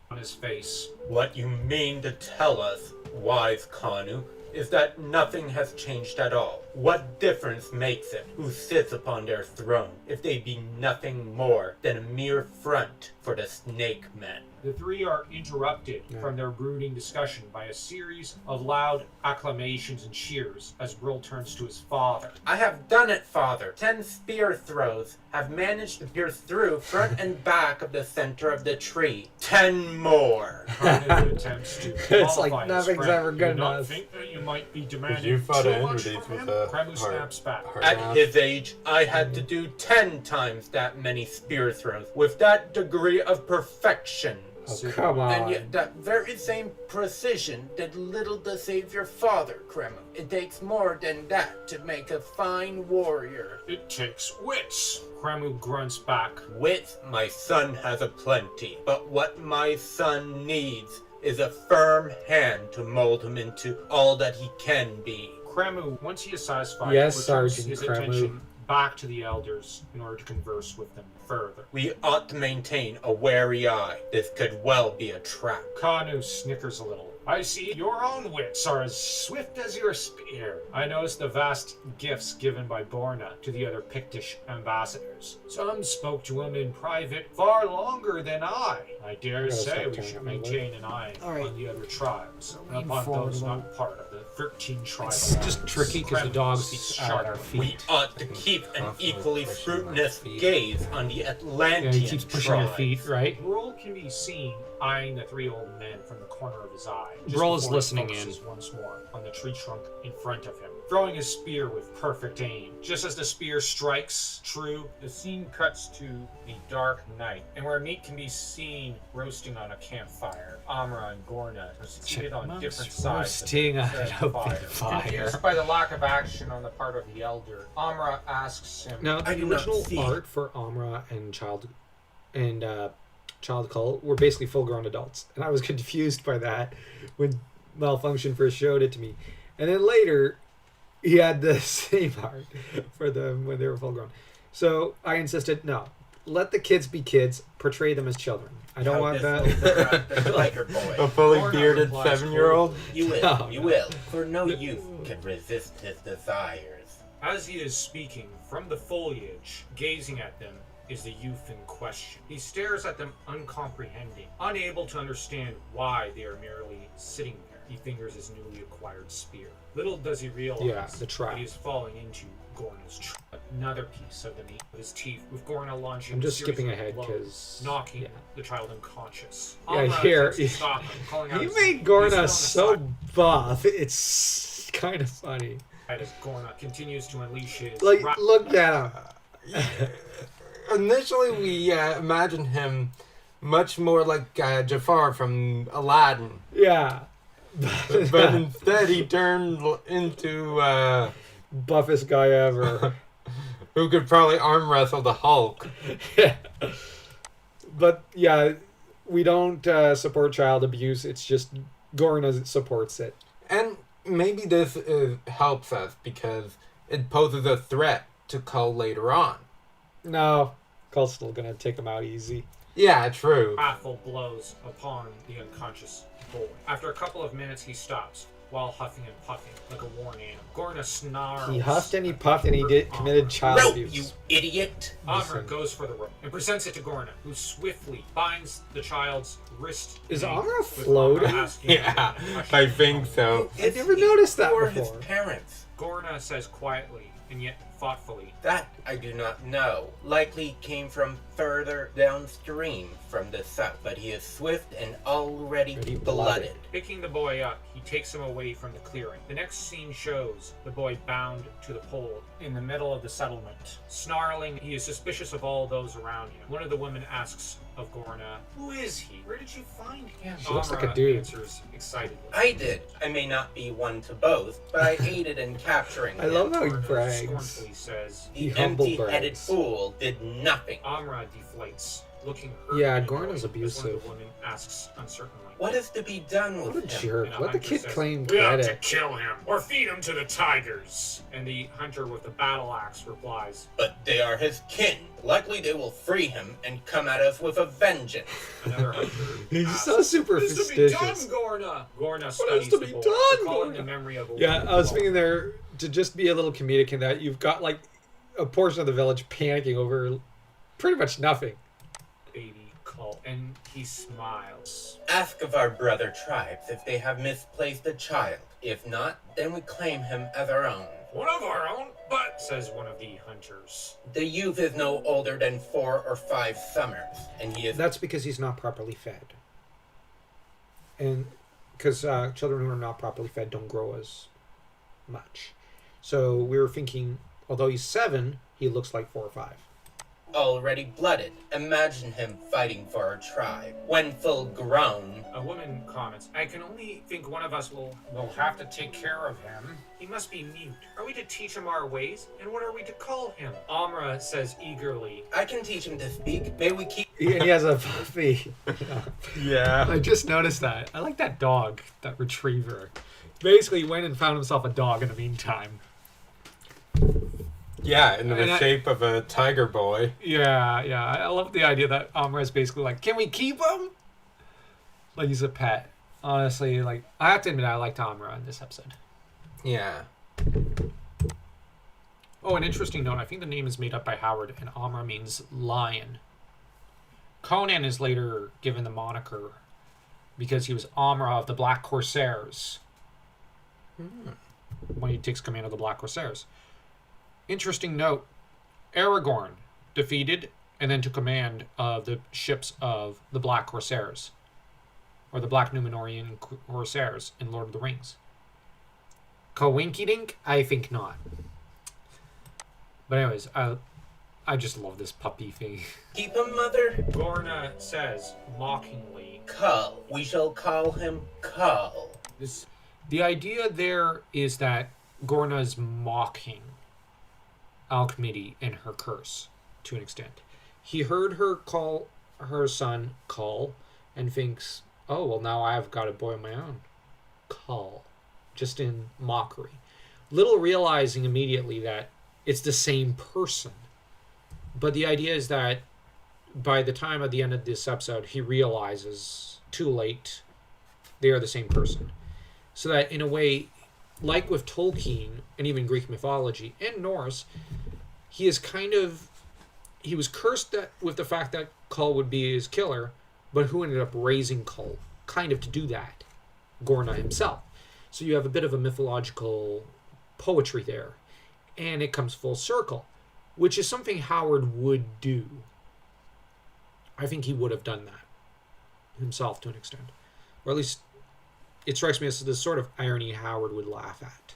On his face. What you mean to tell us, wise Kanu, is that nothing has changed at all. What difference makes it who sits upon their throne if they be nothing more than a mere front for the snake men? The three are interrupted from their brooding discussion by a series of loud acclamations and cheers as Brill turns to his father. I have done it, father. 10 spear throws have managed to pierce through front and back of the center of the tree. 10 more. Conan attempts to It's like qualify his nothing's friend. ever good Do not enough. think that you might be If demanding you fought too Andrew much these from with him. a Kremu snaps back. At his age, I had to do 10 times that many spear throws with that degree of perfection. Oh, come on. And yet that very same precision did little to save your father, Kremu. It takes more than that to make a fine warrior. It takes wits. Kremu grunts back. Wit my son has aplenty, but what my son needs is a firm hand to mold him into all that he can be. Kremu, once he is satisfied, Yes, returns Sergeant his Kremu. attention back to the elders in order to converse with them further. We ought to maintain a wary eye. This could well be a trap. Kanu snickers a little. I see your own wits are as swift as your spear. I noticed the vast gifts given by Borna to the other Pictish ambassadors. Some spoke to him in private far longer than I dare say we should maintain an eye on the other tribes, and upon those not part of the 13 tribes. It's just tricky because the dog's at our We feet. ought to keep an equally fruitless gaze on the Yeah, Atlantean he keeps pushing your tribes. feet, right? Brill can be seen eyeing the three old men from the corner of his eye. Brill is before he listening focuses once more on the tree trunk in front of him, throwing his spear with perfect aim. Just as the spear strikes true, the scene cuts to the dark night, and where meat can be seen roasting on a campfire. Amra and Gorna are seated on different sides of Roasting the on said an open fire. fire. Confused by the lack of action on the part of the elder, Amra asks him, Now, I the do not original see. art for Amra and Child Cull were basically full-grown adults, and I was confused by that when Malfunction first showed it to me. And then later, he had the same art for them when they were full-grown. So I insisted, no, let the kids be kids, portray them as children. I don't want that. The biker boy. A fully Gorna bearded replies 7-year-old? You will, No, you no. will. For no youth can resist his desires. As he is speaking, from the foliage, gazing at them, is the youth in question. He stares at them uncomprehending, unable to understand why they are merely sitting there. He fingers his newly acquired spear. Little does he realize the trap. that he is falling into Gorna's trap. Another piece of the meat of his teeth, with Gorna launching I'm just a series skipping of ahead blows, because knocking the child unconscious. Yeah, Amra here attempts to stop him, calling out he his made name. Gorna He's thrown so aside buff. It's kind of funny. as Gorna continues to unleash his Like, ra- look at him. Initially, we imagined him much more like Jafar from Aladdin. Yeah. But instead, he turned into Buffest guy ever. who could probably arm wrestle the Hulk. Yeah. But yeah, we don't support child abuse. It's just Gorna supports it. And maybe this helps us because it poses a threat to Kull later on. No, Cull's still gonna take him out easy. Yeah, true. wrathful blows upon the unconscious boy. After a couple of minutes, he stops while huffing and puffing like a worn animal. Gorna snarls. He huffed and he puffed and he committed child Rope, abuse. you idiot! Amra goes for the rope and presents it to Gorna, who swiftly binds the child's wrist. Is and Amra with floating? Amra asking Yeah, him a I question. think so. I never noticed that Or his before. parents. Gorna says quietly and yet thoughtfully. That I do not know. Likely came from further downstream from the south, but he is swift and already Ready, blooded. Picking the boy up, he takes him away from the clearing. The next scene shows the boy bound to the pole in the middle of the settlement. Snarling, he is suspicious of all those around him. One of the women asks of Gorna, "Who is he? Where did you find him?" She looks like a Amra dude. answers excitedly. I did. I may not be one to boast, but I aided in capturing I him. love how he Gorna brags. scornfully says, The He humble empty-headed brags. fool did nothing. Amra deflates, looking hurt. Yeah, and Gorna's annoyed as one of abusive. the women asks uncertainly. What is to be done What with a him? jerk. And a Let the hunter kid says, claim We have to credit. kill him or feed him to the tigers. And the hunter with the battle axe replies, But they are his kin. Likely they will free him and come at us with a vengeance. another hunter He's asks, so super "What is to be done, fastidious. Gorna?" Gorna is studies to the be boy, done, recalling Gorna? the memory of a Yeah, woman I was called thinking there to just be a little comedic in that you've got like a portion of the village panicking over pretty much nothing. baby Kull, and he smiles. Ask of our brother tribes if they have misplaced a child. If not, then we claim him as our own. One of our own, but Says one of the hunters. The youth is no older than 4 or 5 summers, and he is That's because he's not properly fed. And because children who are not properly fed don't grow as much. So we were thinking, although he's 7, he looks like 4 or 5. already blooded. Imagine him fighting for our tribe. When full grown, A woman comments, "I can only think one of us will have to take care of him. He must be mute. Are we to teach him our ways? And what are we to call him?" Amra says eagerly, I can teach him to speak. May we keep And he has a puppy. Yeah. I just noticed that. I like that dog, that retriever. Basically went and found himself a dog in the meantime. Yeah, in the And I- shape of a tiger boy. Yeah, yeah. I love the idea that Amra is basically like, can we keep him? Like he's a pet. Honestly, like I have to admit I liked Amra in this episode. Yeah. Oh, an interesting note, I think the name is made up by Howard and Amra means lion. Conan is later given the moniker because he was Amra of the Black Corsairs. When he takes command of the Black Corsairs. Interesting note, Aragorn defeated and then took command of the ships of the Black Corsairs, or the Black Numenorian Corsairs in Lord of the Rings. Coinkydink? I think not. But anyways, I just love this puppy thing. keep him, mother? Gorna says mockingly, Kull. We shall call him Kull. The idea there is that Gorna's mocking Alchemy and her curse to an extent. He heard her call her son Kull and thinks, oh, well, now I've got a boy of my own. Kull. Just in mockery. Little realizing immediately that it's the same person. But the idea is that by the time at the end of this episode, he realizes too late they are the same person. So that in a way, like with Tolkien and even Greek mythology and Norse, he was cursed with the fact that Kull would be his killer, but who ended up raising Kull kind of to do that? Gorna himself. So you have a bit of a mythological poetry there, and it comes full circle, which is something Howard would do. I think he would have done that himself to an extent, or at least it strikes me as the sort of irony Howard would laugh at.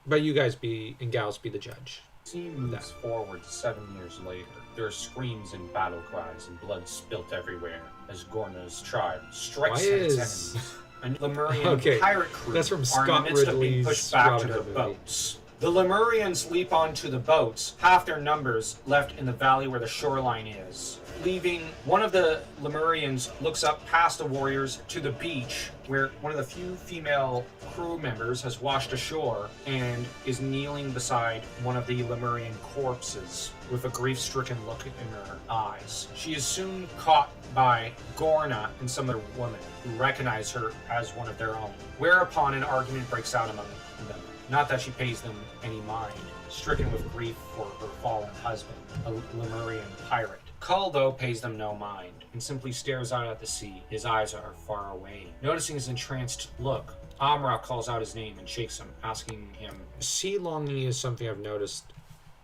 But you guys and gals be the judge. Scene moves forward 7 years later. There are screams and battle cries and blood spilt everywhere as Gorna's tribe strikes Why at its is- enemies. And Lemurian Okay, pirate crew that's from are in the Scott midst of being Ridley's pushed back to Robin their Hood movie. boats. The Lemurians leap onto the boats, half their numbers left in the valley where the shoreline is. Leaving, one of the Lemurians looks up past the warriors to the beach where one of the few female crew members has washed ashore and is kneeling beside one of the Lemurian corpses with a grief-stricken look in her eyes. She is soon caught by Gorna and some other women who recognize her as one of their own, whereupon an argument breaks out among them. Not that she pays them any mind, stricken with grief for her fallen husband, a Lemurian pirate. Kull, though, pays them no mind, and simply stares out at the sea. His eyes are far away. Noticing his entranced look, Amra calls out his name and shakes him, asking him. Sea longing is something I've noticed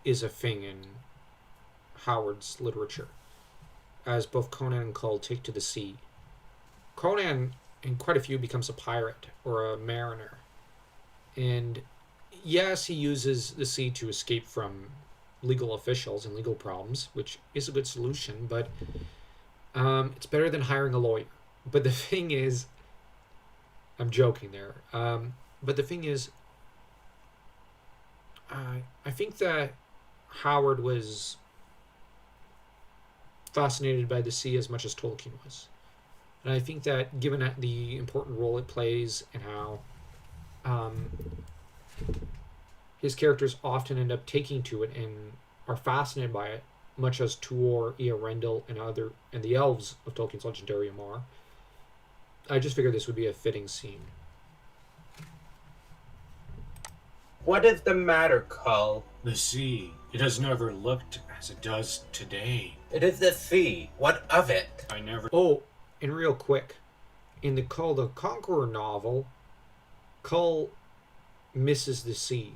is a thing in Howard's literature, as both Conan and Kull take to the sea. Conan, in quite a few, becomes a pirate or a mariner. And yes, he uses the sea to escape from legal officials and legal problems, which is a good solution, but it's better than hiring a lawyer. But the thing is, I'm joking there, but the thing is, I think that Howard was fascinated by the sea as much as Tolkien was. And I think that given the important role it plays and how his characters often end up taking to it and are fascinated by it, much as Tuor, Earendil, and the elves of Tolkien's Legendarium are, I just figured this would be a fitting scene. What is the matter, Kull? The sea. It has never looked as it does today. It is the sea. What of it? I never. Oh, and real quick, in the Kull the Conqueror novel, Kull misses the sea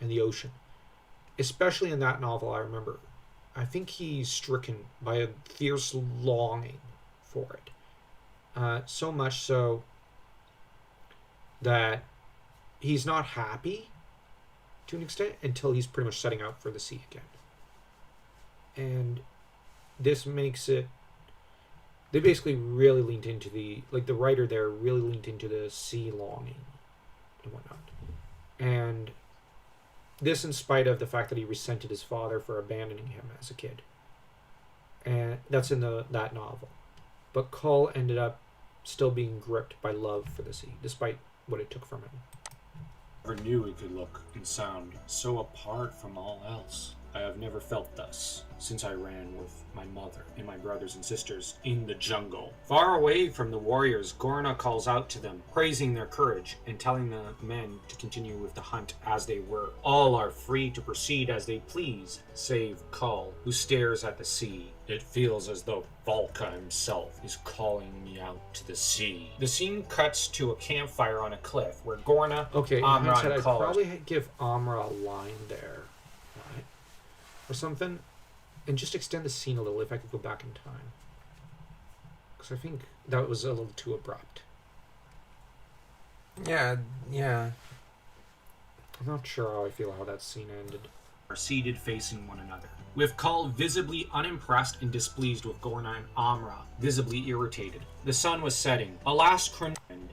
and the ocean. Especially in that novel, I remember. I think he's stricken by a fierce longing for it. So much so that he's not happy to an extent until he's pretty much setting out for the sea again. And this makes it, they basically really leaned into the writer there really leaned into the sea longing and whatnot. And this in spite of the fact that he resented his father for abandoning him as a kid. And that's in that novel. But Kull ended up still being gripped by love for the sea, despite what it took from him. I never knew it could look and sound so apart from all else. I have never felt thus since I ran with my mother and my brothers and sisters in the jungle. Far away from the warriors, Gorna calls out to them, praising their courage and telling the men to continue with the hunt as they were. All are free to proceed as they please, save Kull, who stares at the sea. It feels as though Valka himself is calling me out to the sea. The scene cuts to a campfire on a cliff where Gorna, Okay, in Amra, hindsight, and I'd Kull probably give Amra a line there, right? Or something, and just extend the scene a little if I could go back in time. Because I think that was a little too abrupt. Yeah. I'm not sure how I feel how that scene ended. are seated facing one another, with Kull visibly unimpressed and displeased with Gorna and Amra visibly irritated. The sun was setting. A last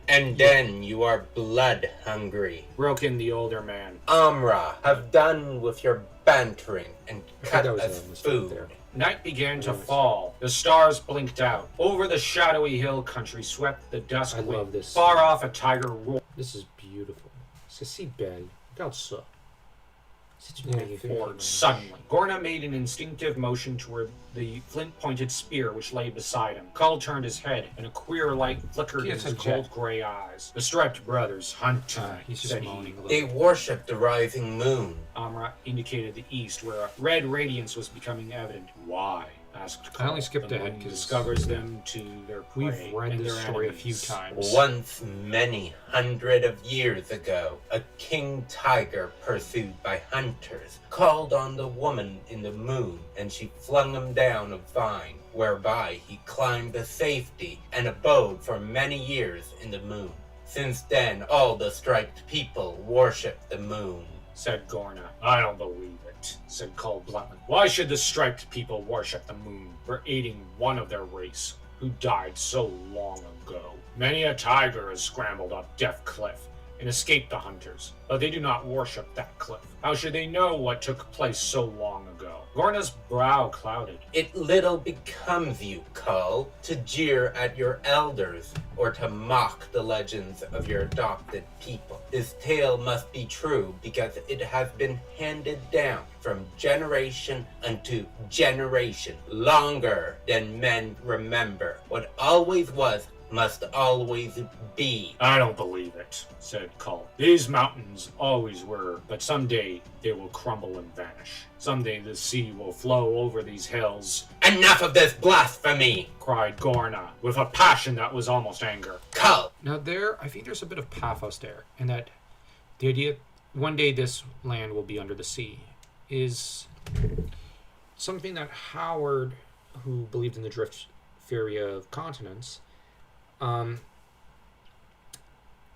And then you are blood hungry. broke in the older man. Amra, have done with your bantering and cut that was us a mistake food. there. Night began to Nice. fall. The stars blinked out. Over the shadowy hill country swept the dusk I love wind. this. Far off a tiger roared. This is beautiful. C'est si belle. Regarde ça. C'est une Yeah, magnifique Roared image. suddenly. Gorna made an instinctive motion toward the flint-pointed spear which lay beside him. Kull turned his head, and a queer light flickered in Yes, his a cold jet. gray eyes. The striped brothers hunt tonight, He's just said moaning a he. little. They worship the rising moon. Amra indicated the east, where a red radiance was becoming evident. Why? Asked Kull. I only skipped The ahead moon 'cause discovers them to their prey. We've read and this their story a enemies. few times. Once many hundred of years ago, a king tiger pursued by hunters called on the woman in the moon, and she flung him down a vine, whereby he climbed to safety and abode for many years in the moon. Since then, all the striped people worship the moon. Said Gorna. I don't believe it, said Kull bluntly. Why should the striped people worship the moon for aiding one of their race who died so long ago? Many a tiger has scrambled up Death Cliff and escaped the hunters, but they do not worship that cliff. How should they know what took place so long ago? Gorna's brow clouded. It little becomes you, Kull, to jeer at your elders or to mock the legends of your adopted people. This tale must be true because it has been handed down from generation unto generation, longer than men remember. What always was must always be. I don't believe it, said Kull. These mountains always were, but someday they will crumble and vanish. Someday the sea will flow over these hills, Enough of this blasphemy! cried Gorna, with a passion that was almost anger. Kull, Now I think there's a bit of pathos there, and that the idea one day this land will be under the sea is something that Howard, who believed in the drift theory of continents, I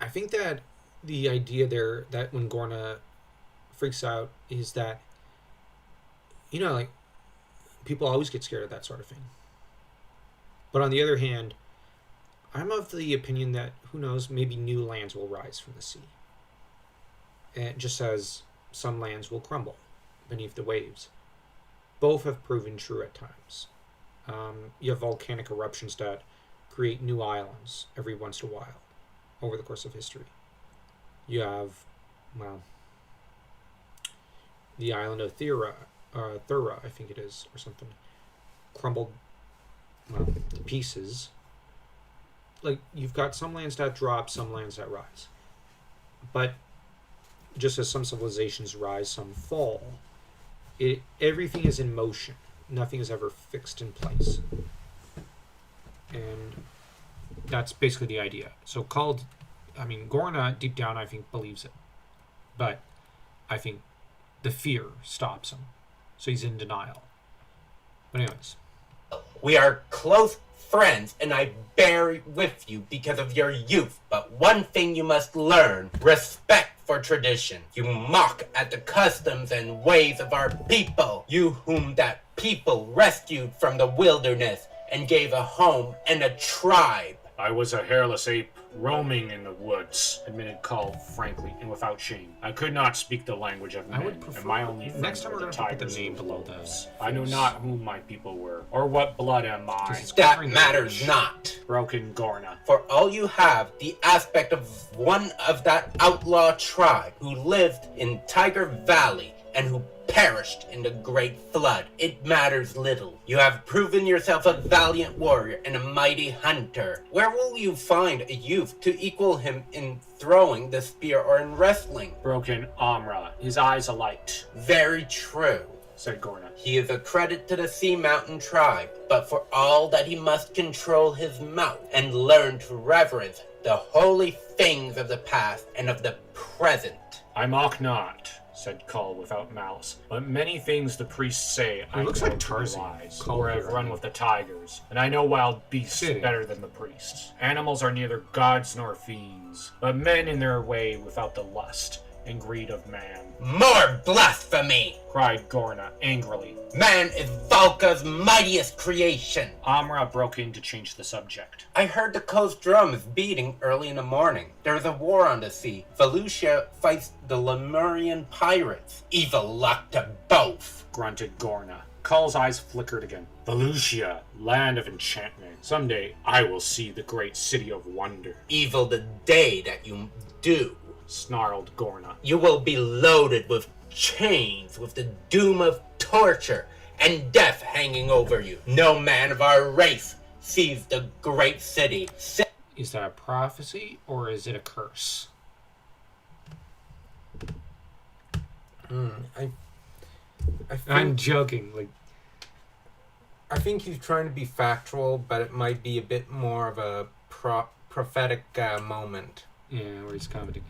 think that the idea there that when Gorna freaks out is that, like, people always get scared of that sort of thing. But on the other hand, I'm of the opinion that, who knows, maybe new lands will rise from the sea. And just as some lands will crumble beneath the waves. Both have proven true at times. You have volcanic eruptions that create new islands every once in a while over the course of history. You have, the island of Thura, I think it is, or something, crumbled, to pieces. Like, you've got some lands that drop, some lands that rise. But just as some civilizations rise, some fall. Everything is in motion. Nothing is ever fixed in place. And that's basically the idea. So Gorna, deep down, I think, believes it. But I think the fear stops him. So he's in denial. But anyways. we are close friends, and I bear with you because of your youth. But one thing you must learn, respect for tradition. You mock at the customs and ways of our people. You whom that people rescued from the wilderness and gave a home and a tribe. I was a hairless ape roaming in the woods, admitted Kull frankly and without shame. I could not speak the language of men, and my only friends next time were we're the going to put tigers the name and the below wolves. the I know not who my people were, or what blood am I, That matters not. broken Gorna. For all you have the aspect of one of that outlaw tribe who lived in Tiger Valley and who perished in the Great Flood. It matters little. You have proven yourself a valiant warrior and a mighty hunter. Where will you find a youth to equal him in throwing the spear or in wrestling? Broken Amra, his eyes alight, Very true. said Gorna. He is a credit to the Sea Mountain tribe, but for all that he must control his mouth and learn to reverence the holy things of the past and of the present. I mock not, said Kull without malice, but many things the priests say I looks know like to be Tarzan. lies, Kull or I've here. run with the tigers, and I know wild beasts Kidding. better than the priests. Animals are neither gods nor fiends, but men in their way without the lust and greed of man, More blasphemy! cried Gorna angrily. Man is Valka's mightiest creation. Amra broke in to change the subject. I heard the coast drums beating early in the morning. There is a war on the sea. Volusia fights the Lemurian pirates. Evil luck to both. Grunted Gorna. Kull's eyes flickered again. Volusia, land of enchantment. Someday I will see the great city of wonder, Evil the day that you do. snarled Gorna. You will be loaded with chains, with the doom of torture and death hanging over you. No man of our race sees the great city. Is that a prophecy or is it a curse? I I'm think, joking. Like, I think he's trying to be factual, but it might be a bit more of a prophetic moment. yeah, where he's commenting.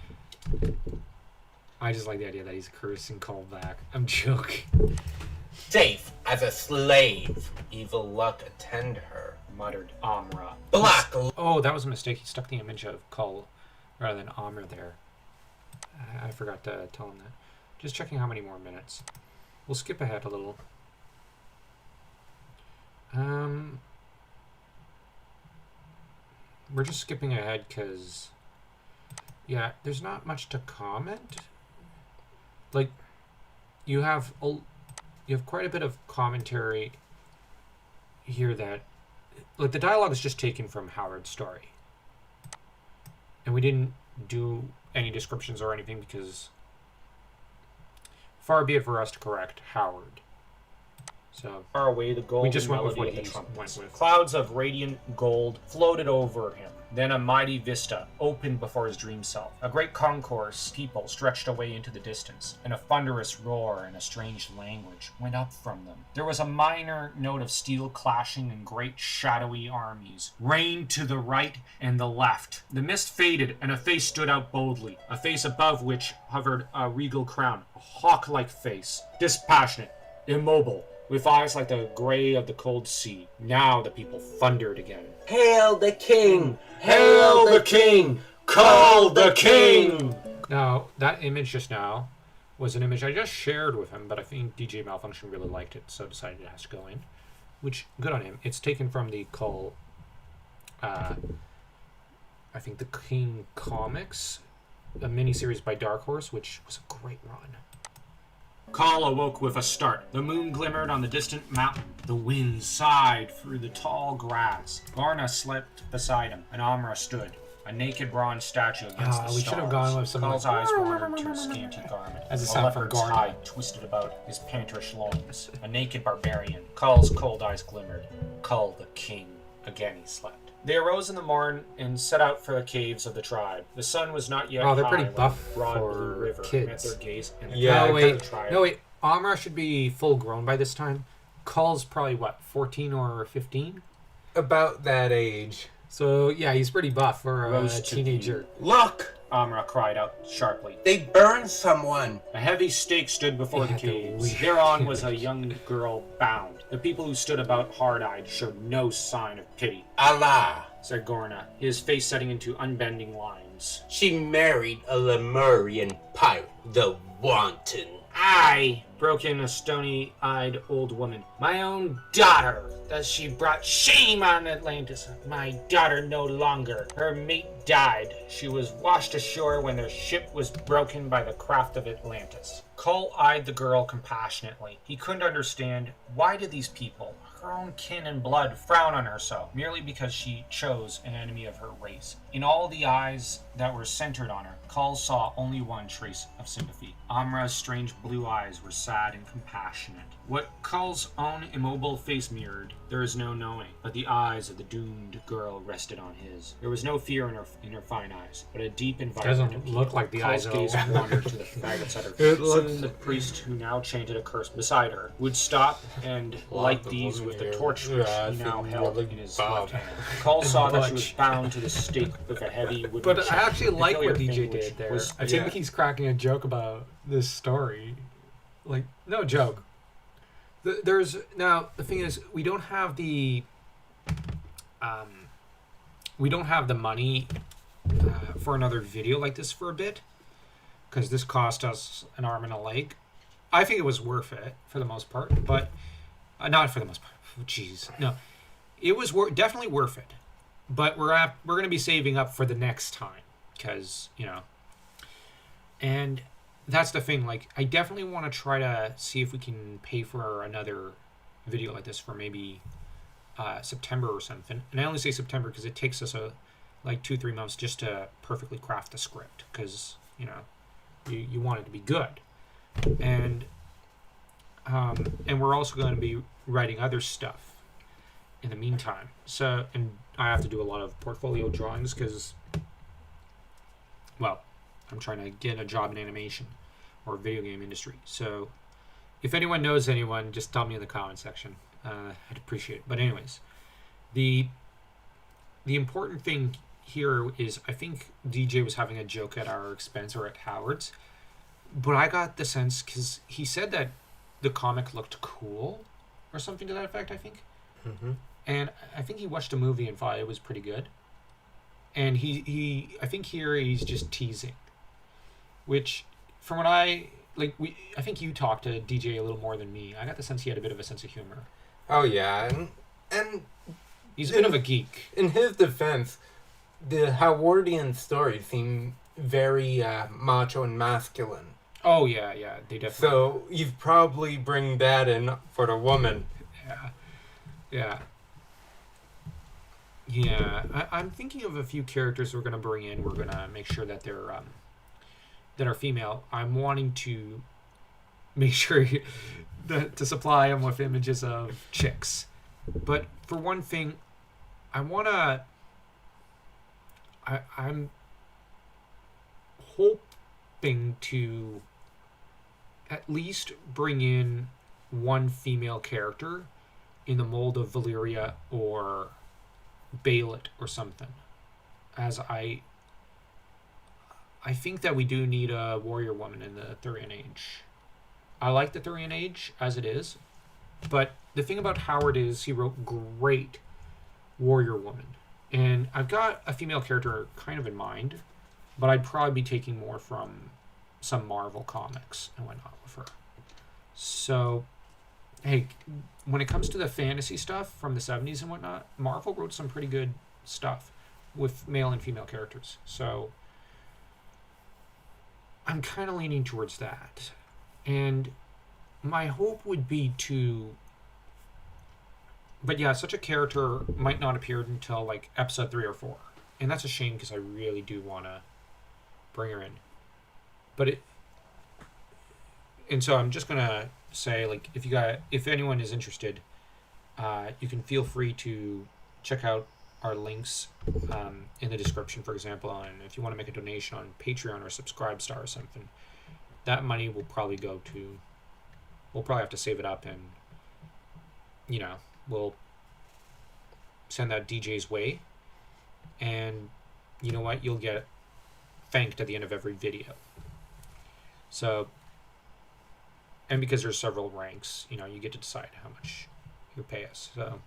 I just like the idea that he's cursing Kull back. I'm joking. Safe as a slave. Evil luck attend her. Muttered Amra. Black Oh, that was a mistake. He stuck the image of Kull rather than Amr there. I forgot to tell him that. Just checking how many more minutes. We'll skip ahead a little. We're just skipping ahead because, yeah, there's not much to comment. Like, you have quite a bit of commentary here that, like, the dialogue is just taken from Howard's story, and we didn't do any descriptions or anything because far be it for us to correct Howard. So Far away, the golden just went with melody what of the he trumpets. went with. Clouds of radiant gold floated over him. Then a mighty vista opened before his dream self. A great concourse people stretched away into the distance, and a thunderous roar in a strange language went up from them. There was a minor note of steel clashing, and great shadowy armies reigned to the right and the left. The mist faded, and a face stood out boldly, a face above which hovered a regal crown, a hawk-like face, dispassionate, immobile, with eyes like the gray of the cold sea. Now the people thundered again. Hail the king! Hail the king! Call the king! now that image just now was an image I just shared with him, but I think DJ Malfunction really liked it, so decided it has to go in. Which, good on him. It's taken from the Kull, I think the King comics, a miniseries by Dark Horse, which was a great run. Kull awoke with a start. The moon glimmered on the distant mountain. The wind sighed through the tall grass. Garna slept beside him, and Amra stood, a naked bronze statue against the We stars. should have gone with some Kull's like, eyes wandered to his scanty garment. As a a sound from leopard's Garna. hide twisted about his panterish loins. A naked barbarian. Kull's cold eyes glimmered. Kull the king. Again he slept. They arose in the morn and set out for the caves of the tribe. The sun was not yet Oh, they're high pretty when buff the broad for blue river kids. met their gaze, and the Yeah, crowd no, of wait. the tribe. No, wait. Amra should be full grown by this time. Kull's probably, what, 14 or 15? About that age. So, yeah, he's pretty buff for a Rose to teenager. Look! Amra cried out sharply. They burned someone! A heavy stake stood before the Yeah, caves. the Thereon was a young girl bound. The people who stood about hard-eyed showed no sign of pity, Allah! said Gorna, his face setting into unbending lines. She married a Lemurian pirate, the Wanton. Aye, broke in a stony-eyed old woman. My own daughter! Thus she brought shame on Atlantis. My daughter no longer. Her mate died. She was washed ashore when their ship was broken by the craft of Atlantis. Kull eyed the girl compassionately. He couldn't understand, why did these people, her own kin and blood, frown on her so, merely because she chose an enemy of her race? In all the eyes that were centered on her, Kull saw only one trace of sympathy. Amra's strange blue eyes were sad and compassionate. What Kull's own immobile face mirrored, there is no knowing, but the eyes of the doomed girl rested on his. There was no fear in her fine eyes, but a deep environment Doesn't of look heat. like the Kull's eyes at gaze all. wandered to the faggots at her It feet. looks- Soon the priest, who now chanted a curse beside her, would stop and light these with the torch which Yeah, I he now think held really in his bad. left hand. Kull saw that she was Butch. bound to the stake with a heavy wooden But chain. I actually The like what peculiar DJ thing which did there. was- I think yeah. he's cracking a joke about this story. Like, no joke. There's now the thing is we don't have the money for another video like this for a bit because this cost us an arm and a leg. I think it was worth it for the most part, but not for the most part. Jeez, no, it was definitely worth it. But we're going to be saving up for the next time because and that's the thing. Like, I definitely want to try to see if we can pay for another video like this for maybe September or something. And I only say September because it takes us 2-3 months just to perfectly craft the script because you want it to be good, and we're also going to be writing other stuff in the meantime. So, and I have to do a lot of portfolio drawings because, well, I'm trying to get a job in animation or video game industry. So if anyone knows anyone, just tell me in the comment section. I'd appreciate it. But anyways, the important thing here is I think DJ was having a joke at our expense or at Howard's, but I got the sense because he said that the comic looked cool or something to that effect, I think. Mm-hmm. And I think he watched a movie and thought it was pretty good. And I think here he's just teasing. Which, from what I think you talked to DJ a little more than me. I got the sense he had a bit of a sense of humor. Oh yeah, and He's a bit of a geek. in his defense, the Hyborian stories seem very macho and masculine. Oh yeah, they definitely. So you'd probably bring that in for the woman. Yeah. I'm thinking of a few characters we're gonna bring in. We're gonna make sure that that are female. I'm wanting to make sure to supply him with images of chicks. But for one thing, I'm hoping to at least bring in one female character in the mold of Valyria or Baelit or something. As I think that we do need a warrior woman in the Thurian Age. I like the Thurian Age as it is, but the thing about Howard is he wrote great warrior woman. And I've got a female character kind of in mind, but I'd probably be taking more from some Marvel comics and whatnot with her. So, hey, when it comes to the fantasy stuff from the 70s and whatnot, Marvel wrote some pretty good stuff with male and female characters. So, I'm kind of leaning towards that. And my hope would be to... But yeah, such a character might not appear until like episode 3 or 4. And that's a shame because I really do want to bring her in. But and so I'm just going to say, like, if anyone is interested, you can feel free to check out our links in the description, for example. And if you want to make a donation on Patreon or Subscribestar or something, that money will probably go to... We'll probably have to save it up and, we'll send that DJ's way. And you know what? You'll get thanked at the end of every video. So, and because there's several ranks, you get to decide how much you pay us. So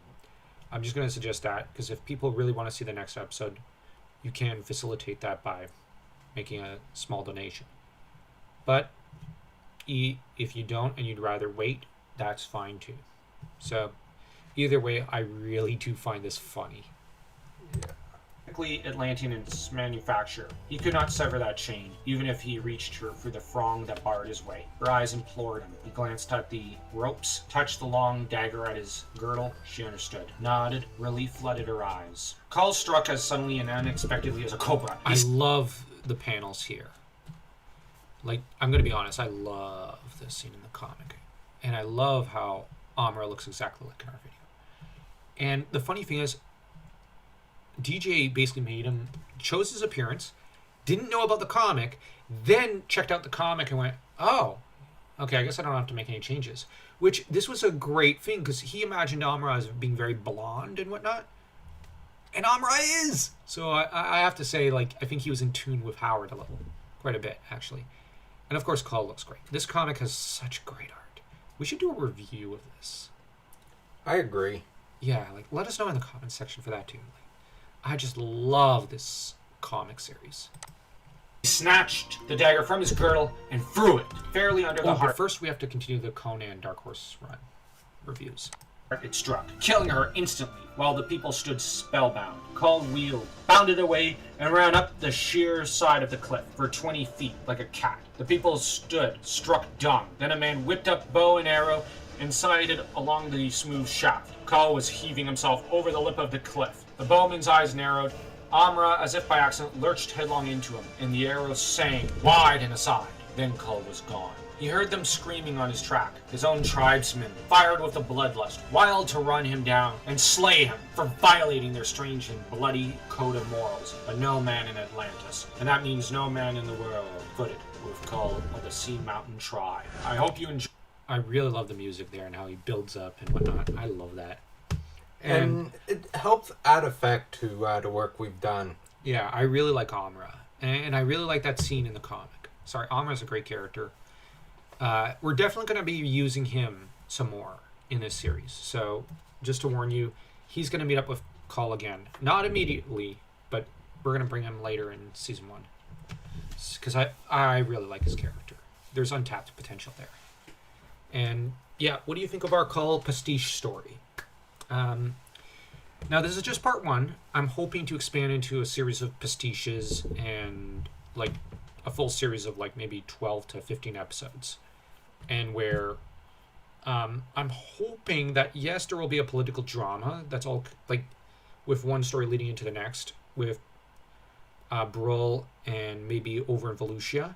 I'm just going to suggest that, because if people really want to see the next episode, you can facilitate that by making a small donation. But if you don't and you'd rather wait, that's fine too. So either way, I really do find this funny. Atlantean in its manufacture. He could not sever that chain, even if he reached her through the throng that barred his way. Her eyes implored him. He glanced at the ropes, touched the long dagger at his girdle. She understood, nodded. Relief flooded her eyes. Kull struck as suddenly and unexpectedly as a cobra. I love the panels here. Like, I'm going to be honest, I love this scene in the comic. And I love how Amra looks exactly like in our video. And the funny thing is, DJ basically chose his appearance, didn't know about the comic, then checked out the comic and went, oh, okay, I guess I don't have to make any changes. Which, this was a great thing, because he imagined Amra as being very blonde and whatnot. And Amra is! So I have to say, like, I think he was in tune with Howard quite a bit, actually. And of course, Kull looks great. This comic has such great art. We should do a review of this. I agree. Yeah, like, let us know in the comments section for that too. I just love this comic series. He snatched the dagger from his girdle and threw it fairly under the heart. But first we have to continue the Conan Dark Horse run reviews. It struck, killing her instantly, while the people stood spellbound. Kull wheeled, bounded away, and ran up the sheer side of the cliff for 20 feet like a cat. The people stood, struck dumb. Then a man whipped up bow and arrow and sighted along the smooth shaft. Kull was heaving himself over the lip of the cliff. The bowman's eyes narrowed. Amra, as if by accident, lurched headlong into him, and the arrows sang wide and aside. Then Kull was gone. He heard them screaming on his track. His own tribesmen, fired with a bloodlust, wild to run him down and slay him for violating their strange and bloody code of morals. But no man in Atlantis, and that means no man in the world, could it with Kull or the Sea Mountain tribe. I hope you enjoy. I really love the music there and how he builds up and whatnot. I love that. And it helps add effect to the work we've done. Yeah, I really like Amra. And I really like that scene in the comic. Sorry, Amra's a great character. We're definitely going to be using him some more in this series. So, just to warn you, he's going to meet up with Kull again. Not immediately, but we're going to bring him later in Season 1. Because I really like his character. There's untapped potential there. And, yeah, what do you think of our Kull pastiche story? Now, this is just part 1. I'm hoping to expand into a series of pastiches and, like, a full series of, like, maybe 12 to 15 episodes. And where I'm hoping that, yes, there will be a political drama. That's all, like, with one story leading into the next, with Brull and maybe over in Volusia.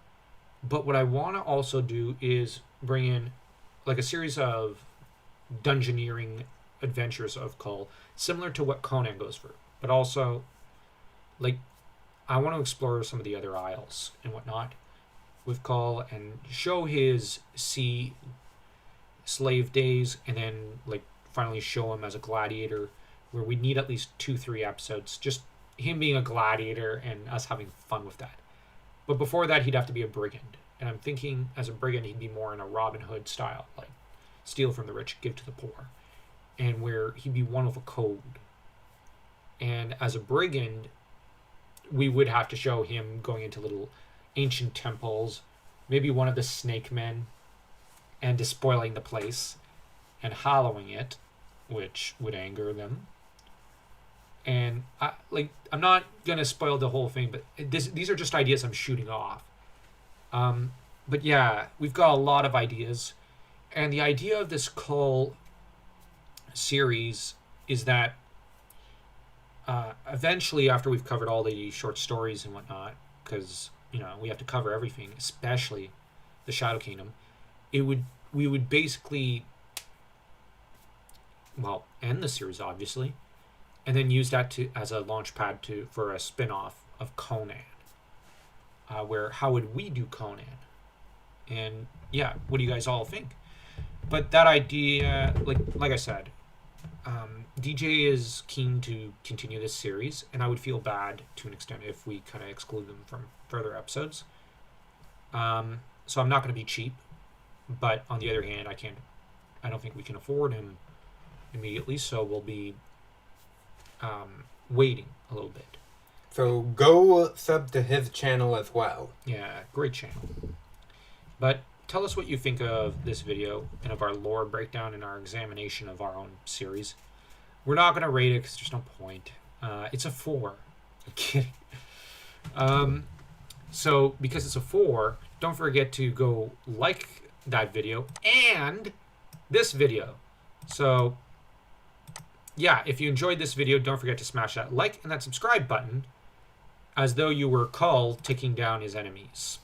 But what I want to also do is bring in, like a series of dungeoneering adventures of Kull, similar to what Conan goes for, but also like I want to explore some of the other isles and whatnot with Kull and show his sea slave days, and then like finally show him as a gladiator, where we need at least 2-3 episodes, just him being a gladiator and us having fun with that. But before that, he'd have to be a brigand, and I'm thinking as a brigand he'd be more in a Robin Hood style, like steal from the rich, give to the poor, and where he'd be one with a code. And as a brigand, we would have to show him going into little ancient temples, maybe one of the snake men, and despoiling the place and hallowing it, which would anger them. And I'm not gonna spoil the whole thing, but these are just ideas I'm shooting off. But yeah, we've got a lot of ideas, and the idea of this Kull series is that eventually, after we've covered all the short stories and whatnot, because we have to cover everything, especially the Shadow Kingdom, we would basically end the series obviously, and then use that as a launch pad for a spin-off of Conan, where how would we do Conan, and yeah, what do you guys all think? But that idea, like I said, DJ is keen to continue this series, and I would feel bad to an extent if we kind of exclude them from further episodes. So I'm not going to be cheap, but on the other hand, I don't think we can afford him immediately, so we'll be waiting a little bit. So go sub to his channel as well. Yeah, great channel. But tell us what you think of this video and of our lore breakdown and our examination of our own series. We're not going to rate it because there's no point. It's a 4. I'm kidding. So because it's a 4, don't forget to go like that video and this video. So yeah, if you enjoyed this video, don't forget to smash that like and that subscribe button as though you were Kull taking down his enemies.